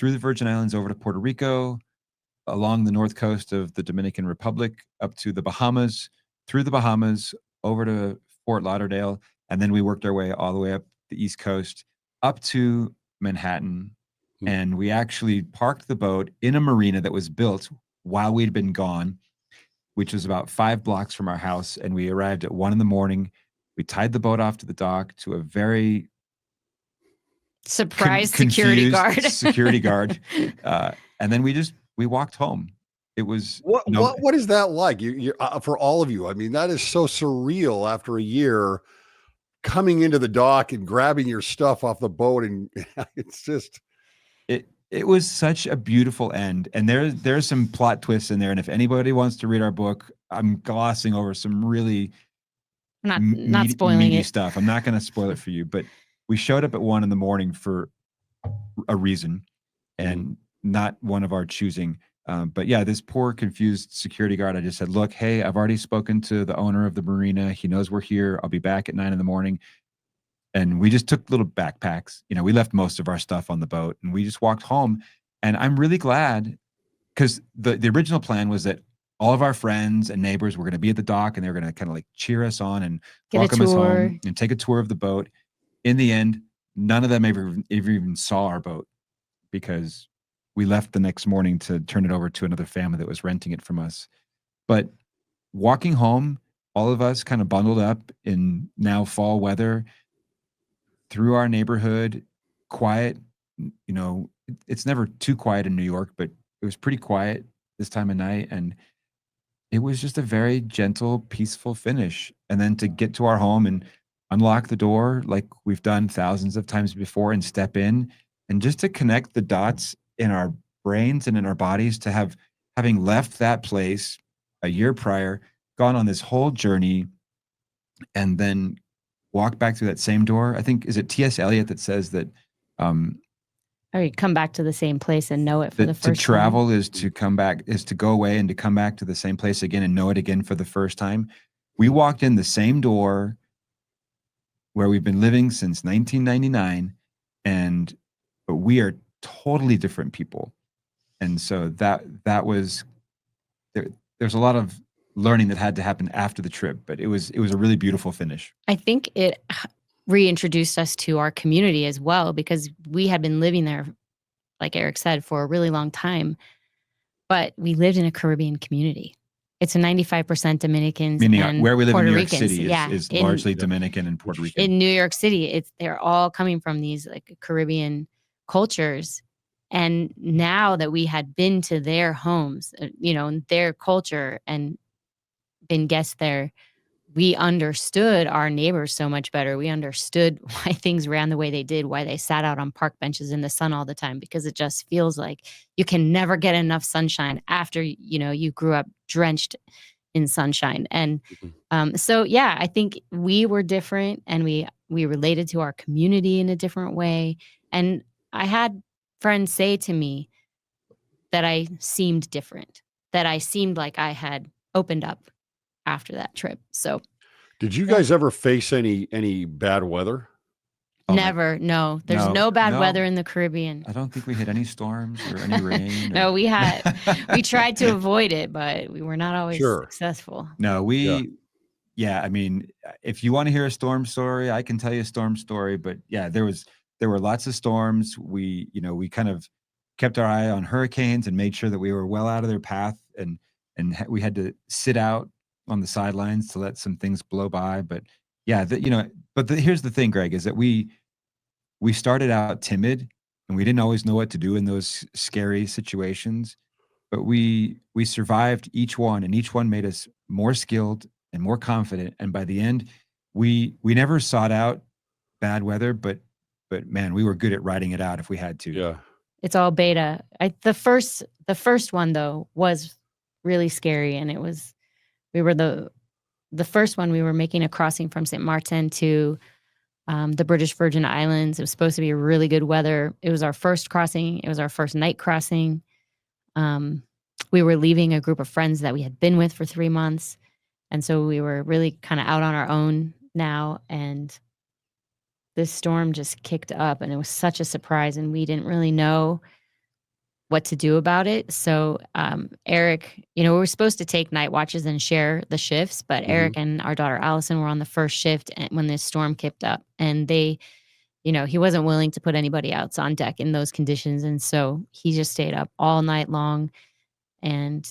over to Puerto Rico, along the north coast of the Dominican Republic, up to the Bahamas, through the Bahamas, over to Fort Lauderdale. And then we worked our way all the way up the East Coast, up to Manhattan. Mm-hmm. And we actually parked the boat in a marina that was built while we'd been gone, which was about 5 blocks from our house. And we arrived at 1 a.m. We tied the boat off to the dock to a very surprise security guard. And then we walked home. It was what is that like? You for all of you. I mean, that is so surreal after a year coming into the dock and grabbing your stuff off the boat, and it's just it was such a beautiful end. And there's some plot twists in there. And if anybody wants to read our book, I'm glossing over some really not spoiling meaty it stuff. I'm not going to spoil it for you, but we showed up at 1 a.m. for a reason, and not one of our choosing. But yeah, this poor confused security guard, I just said, look, hey, I've already spoken to the owner of the marina. He knows we're here. I'll be back at 9 a.m. And we just took little backpacks. We left most of our stuff on the boat, and we just walked home. And I'm really glad, because the original plan was that all of our friends and neighbors were going to be at the dock, and they were going to kind of cheer us on and welcome us home and take a tour of the boat. In the end, none of them ever even saw our boat, because we left the next morning to turn it over to another family that was renting it from us. But walking home, all of us kind of bundled up in now fall weather through our neighborhood, quiet. It's never too quiet in New York, but it was pretty quiet this time of night. And it was just a very gentle, peaceful finish. And then to get to our home and unlock the door like we've done thousands of times before and step in, and just to connect the dots in our brains and in our bodies, to having left that place a year prior, gone on this whole journey, and then walk back through that same door. I think, is it T.S. Eliot that says that Or you come back to the same place and know it for the To first travel time. is to come back, is to go away and to come back to the same place again and know it again for the first time. We walked in the same door where we've been living since 1999, but we are totally different people. And so that was there's a lot of learning that had to happen after the trip, but it was a really beautiful finish. I think it reintroduced us to our community as well, because we had been living there, like Eric said, for a really long time, but we lived in a Caribbean community. It's a 95% Dominicans Meaning and where we live in Puerto New York Ricans. City Yeah, is largely Dominican and Puerto Rican. in New York City, they're all coming from these like Caribbean cultures. And now that we had been to their homes, and their culture and been guests there, we understood our neighbors so much better. We understood why things ran the way they did, why they sat out on park benches in the sun all the time, because it just feels like you can never get enough sunshine after, you grew up drenched in sunshine. And so, yeah, I think we were different, and we related to our community in a different way. And I had friends say to me that I seemed different, that I seemed like I had opened up after that trip. So Did you guys ever face any bad weather? never. No, there's no bad weather in the Caribbean. I don't think we had any storms or any rain. No, we tried to avoid it, but we were not always successful. No, I mean, if you want to hear a storm story, I can tell you a storm story, but yeah, there were lots of storms. We kind of kept our eye on hurricanes and made sure that we were well out of their path, and we had to sit out on the sidelines to let some things blow by. But yeah, here's the thing, Greg, is that we started out timid and we didn't always know what to do in those scary situations, but we survived each one, and each one made us more skilled and more confident. And by the end, we never sought out bad weather, but man, we were good at riding it out if we had to. Yeah. It's all beta. The first one though was really scary, and we were the first one. We were making a crossing from St. Martin to the British Virgin Islands. It was supposed to be really good weather. It was our first crossing. It was our first night crossing. We were leaving a group of friends that we had been with for 3 months. And so we were really kind of out on our own now. And this storm just kicked up, and it was such a surprise, and we didn't really know what to do about it. So Eric, we were supposed to take night watches and share the shifts, but Eric and our daughter Allison were on the first shift when this storm kicked up, and he wasn't willing to put anybody else on deck in those conditions. And so he just stayed up all night long and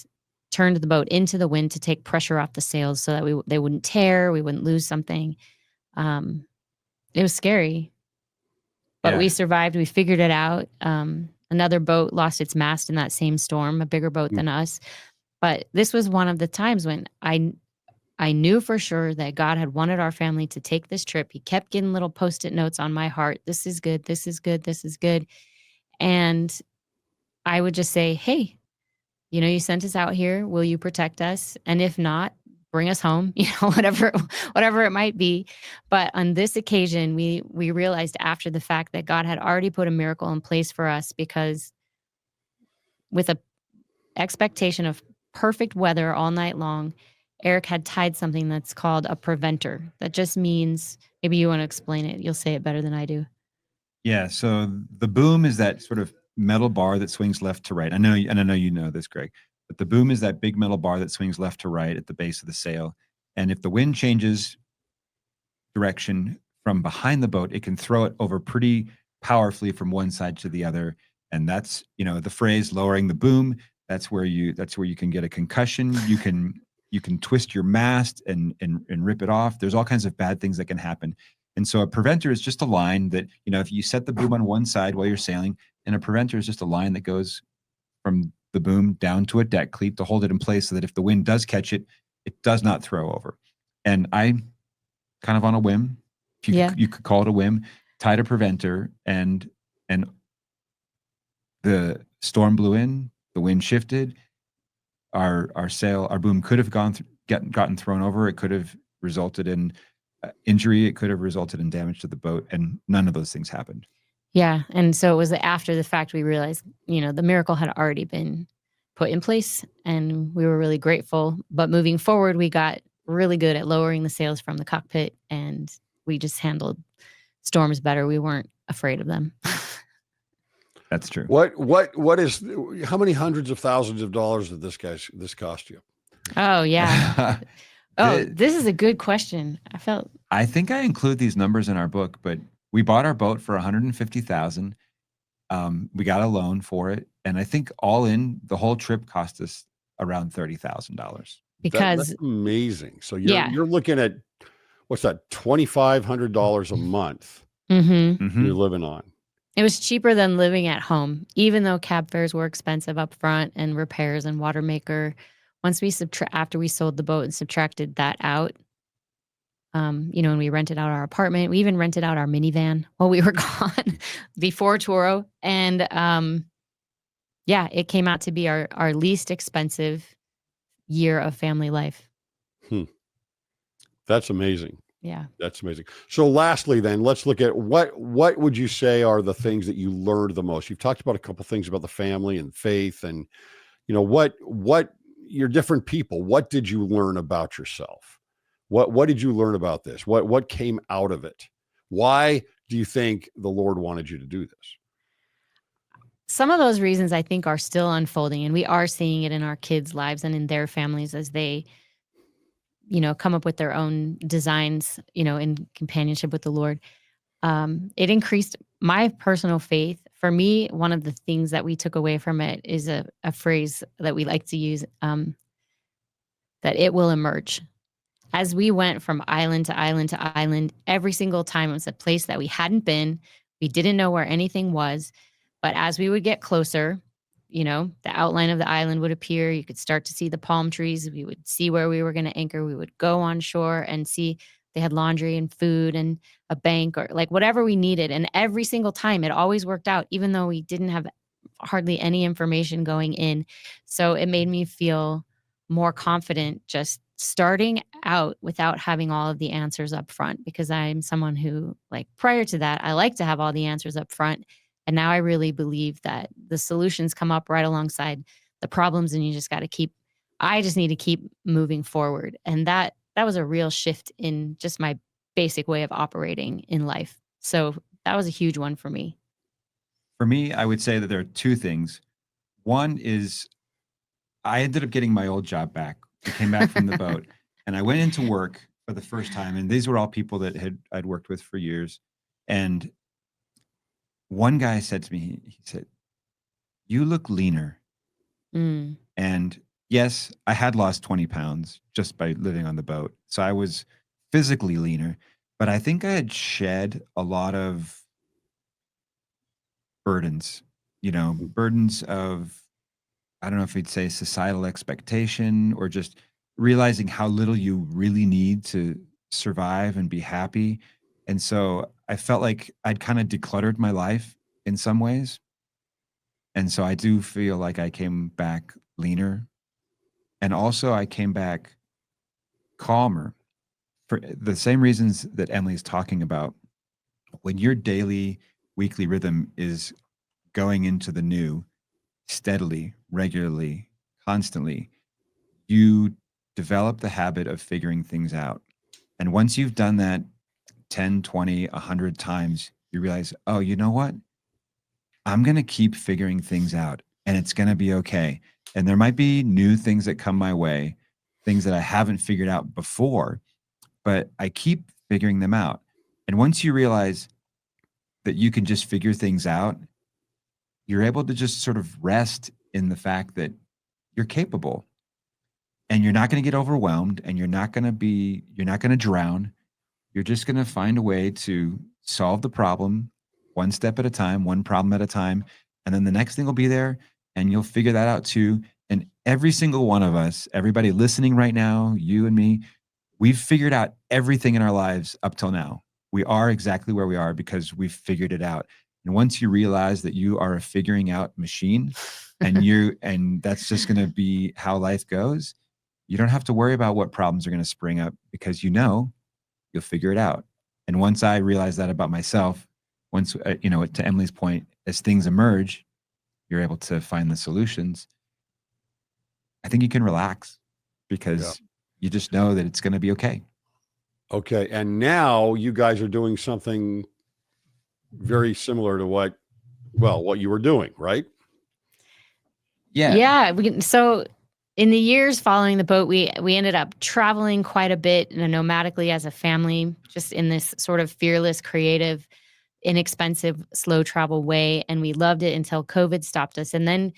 turned the boat into the wind to take pressure off the sails so that they wouldn't tear, we wouldn't lose something. It was scary, but we survived. We figured it out. Another boat lost its mast in that same storm, a bigger boat than us. But this was one of the times when I knew for sure that God had wanted our family to take this trip. He kept getting little Post-it notes on my heart. This is good. This is good. This is good. And I would just say, hey, you sent us out here. Will you protect us? And if not, bring us home, whatever it might be. But on this occasion, we realized after the fact that God had already put a miracle in place for us, because with a expectation of perfect weather all night long, Eric had tied something that's called a preventer. That just means, maybe you want to explain it. You'll say it better than I do. Yeah. So the boom is that sort of metal bar that swings left to right. I know you know this, Greg. But the boom is that big metal bar that swings left to right at the base of the sail. And if the wind changes direction from behind the boat, it can throw it over pretty powerfully from one side to the other. And that's, the phrase lowering the boom. That's where you can get a concussion. You can twist your mast and rip it off. There's all kinds of bad things that can happen. And so a preventer is just a line that, if you set the boom on one side while you're sailing, and a preventer is just a line that goes from the boom down to a deck cleat to hold it in place so that if the wind does catch it, it does not throw over. And I, kind of on a whim, you could call it a whim, tied a preventer, and the storm blew in, the wind shifted, our boom could have gotten thrown over. It could have resulted in injury. It could have resulted in damage to the boat, and none of those things happened. Yeah. And so it was after the fact we realized, the miracle had already been put in place and we were really grateful. But moving forward, we got really good at lowering the sails from the cockpit and we just handled storms better. We weren't afraid of them. That's true. How many hundreds of thousands of dollars did this cost you? Oh, yeah. This is a good question. I think I include these numbers in our book, but we bought our boat for $150,000. We got a loan for it, and I think all in the whole trip cost us around $30,000. Because that's amazing. So you're looking at what's that, $2,500 a month you're living on. It was cheaper than living at home, even though cab fares were expensive up front and repairs and water maker. Once after we sold the boat and subtracted that out, and we rented out our apartment, we even rented out our minivan while we were gone before Toro. And it came out to be our least expensive year of family life. That's amazing. Yeah. That's amazing. So lastly, then, let's look at what would you say are the things that you learned the most? You've talked about a couple things about the family and faith and, what you're different people. What did you learn about yourself? What did you learn about this? What came out of it? Why do you think the Lord wanted you to do this? Some of those reasons I think are still unfolding, and we are seeing it in our kids' lives and in their families as they come up with their own designs, in companionship with the Lord. It increased my personal faith. For me, one of the things that we took away from it is a phrase that we like to use, that it will emerge. As we went from island to island to island, every single time it was a place that we hadn't been. We didn't know where anything was. But as we would get closer, the outline of the island would appear. You could start to see the palm trees. We would see where we were going to anchor. We would go on shore and see they had laundry and food and a bank or like whatever we needed. And every single time it always worked out, even though we didn't have hardly any information going in. So it made me feel more confident just starting out without having all of the answers up front, because I'm someone who, like, prior to that, I like to have all the answers up front. And now I really believe that the solutions come up right alongside the problems, and I just need to keep moving forward. And that was a real shift in just my basic way of operating in life. So that was a huge one for me. For me, I would say that there are two things. One is I ended up getting my old job back. I came back from the boat and I went into work for the first time. And these were all people that I'd worked with for years. And one guy said to me, he said, "You look leaner." And yes, I had lost 20 pounds just by living on the boat. So I was physically leaner, but I think I had shed a lot of burdens, burdens of, I don't know if you'd say societal expectation or just realizing how little you really need to survive and be happy. And so I felt like I'd kind of decluttered my life in some ways. And so I do feel like I came back leaner. And also I came back calmer for the same reasons that Emily's talking about. When your daily, weekly rhythm is going into the new steadily, regularly, constantly, you develop the habit of figuring things out. And once you've done that 10, 20, 100 times, you realize, oh, you know what? I'm going to keep figuring things out and it's going to be okay. And there might be new things that come my way, things that I haven't figured out before, but I keep figuring them out. And once you realize that you can just figure things out, you're able to just sort of rest in the fact that you're capable and you're not going to get overwhelmed and you're not going to drown. You're just going to find a way to solve the problem one step at a time, one problem at a time. And then the next thing will be there and you'll figure that out too. And every single one of us, everybody listening right now, you and me, we've figured out everything in our lives up till now. We are exactly where we are because we've figured it out. And once you realize that you are a figuring out machine and that's just going to be how life goes, you don't have to worry about what problems are going to spring up because you'll figure it out. And once I realized that about myself, once, to Emily's point, as things emerge, you're able to find the solutions. I think you can relax because you just know that it's going to be okay. Okay. And now you guys are doing something very similar to what you were doing, right? Yeah. So in the years following the boat, we ended up traveling quite a bit nomadically as a family, just in this sort of fearless, creative, inexpensive, slow travel way. And we loved it until COVID stopped us. And then,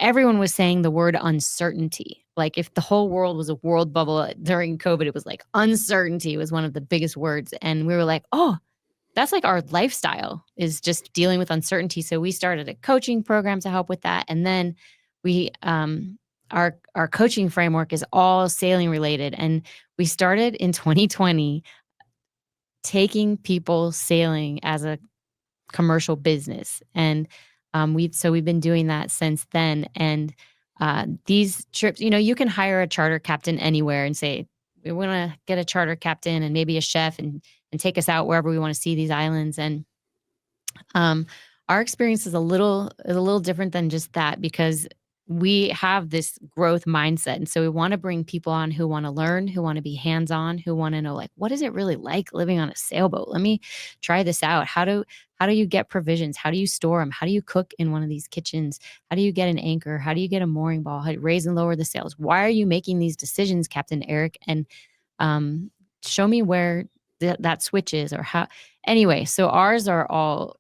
everyone was saying the word uncertainty. Like if the whole world was a world bubble during COVID, it was like uncertainty was one of the biggest words. And we were like, oh, that's like our lifestyle, is just dealing with uncertainty. So we started a coaching program to help with that. And then we, our coaching framework is all sailing related. And we started in 2020 taking people sailing as a commercial business. And we've been doing that since then. And these trips, you can hire a charter captain anywhere and say, we want to get a charter captain and maybe a chef and take us out wherever we want to see these islands. And our experience is a little different than just that, because we have this growth mindset. And so we want to bring people on who want to learn, who want to be hands-on, who want to know, like, what is it really like living on a sailboat? Let me try this out. How do you get provisions? How do you store them? How do you cook in one of these kitchens? How do you get an anchor? How do you get a mooring ball? How do you raise and lower the sails? Why are you making these decisions, Captain Eric? And show me where that switch is, or how. Anyway, so ours are all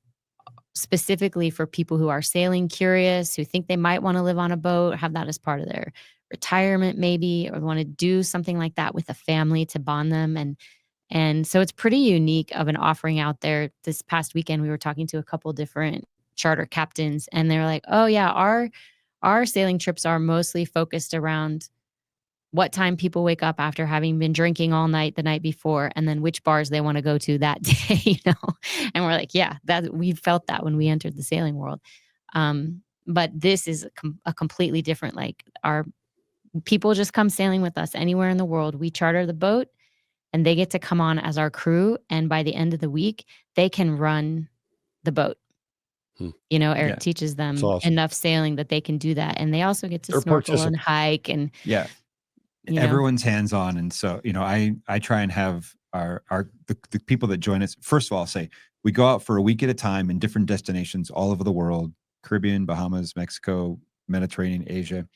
specifically for people who are sailing curious, who think they might want to live on a boat, have that as part of their retirement maybe, or want to do something like that with a family to bond them. And so it's pretty unique of an offering out there. This past weekend, we were talking to a couple different charter captains, and they're like, oh yeah, our sailing trips are mostly focused around what time people wake up after having been drinking all night the night before, and then which bars they want to go to that day, And we're like, yeah, that we felt that when we entered the sailing world. But this is a completely different, like, our people just come sailing with us anywhere in the world. We charter the boat and they get to come on as our crew. And by the end of the week, they can run the boat. Eric teaches them enough sailing that they can do that. And they also get to snorkel and hike and everyone's hands-on. And so, I try and have the people that join us. First of all, I'll say we go out for a week at a time in different destinations all over the world: Caribbean, Bahamas, Mexico, Mediterranean, Asia.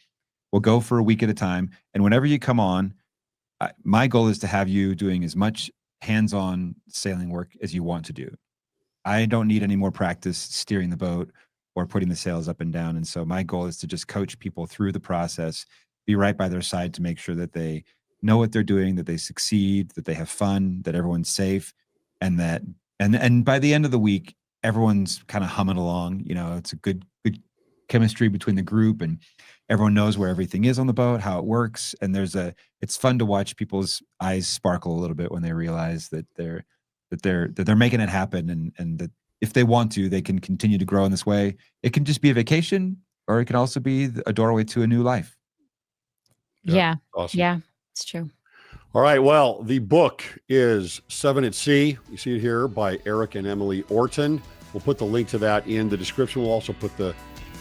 We'll go for a week at a time. And whenever you come on, my goal is to have you doing as much hands-on sailing work as you want to do. I don't need any more practice steering the boat or putting the sails up and down. And so my goal is to just coach people through the process, be right by their side to make sure that they know what they're doing, that they succeed, that they have fun, that everyone's safe, and that and by the end of the week, everyone's kind of humming along. It's a good chemistry between the group, and everyone knows where everything is on the boat, how it works, and it's fun to watch people's eyes sparkle a little bit when they realize that they're making it happen, and that if they want to, they can continue to grow in this way. It can just be a vacation, or it can also be a doorway to a new life. Yeah. Awesome. Yeah, it's true. All right. Well, the book is 7 at Sea. You see it here by Eric and Emily Orton. We'll put the link to that in the description. We'll also put the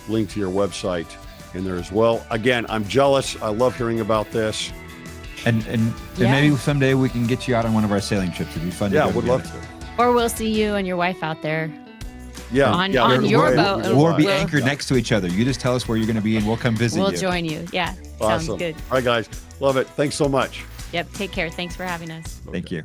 link to your website in there as well. Again, I'm jealous. I love hearing about this. And maybe someday we can get you out on one of our sailing trips. It'd be fun. Yeah, would love to. Or we'll see you and your wife out there. Yeah, on your boat. We'll be anchored next to each other. You just tell us where you're going to be, and we'll come visit you. We'll join you. Yeah, awesome. Sounds good. All right, guys. Love it. Thanks so much. Yep. Take care. Thanks for having us. Thank you.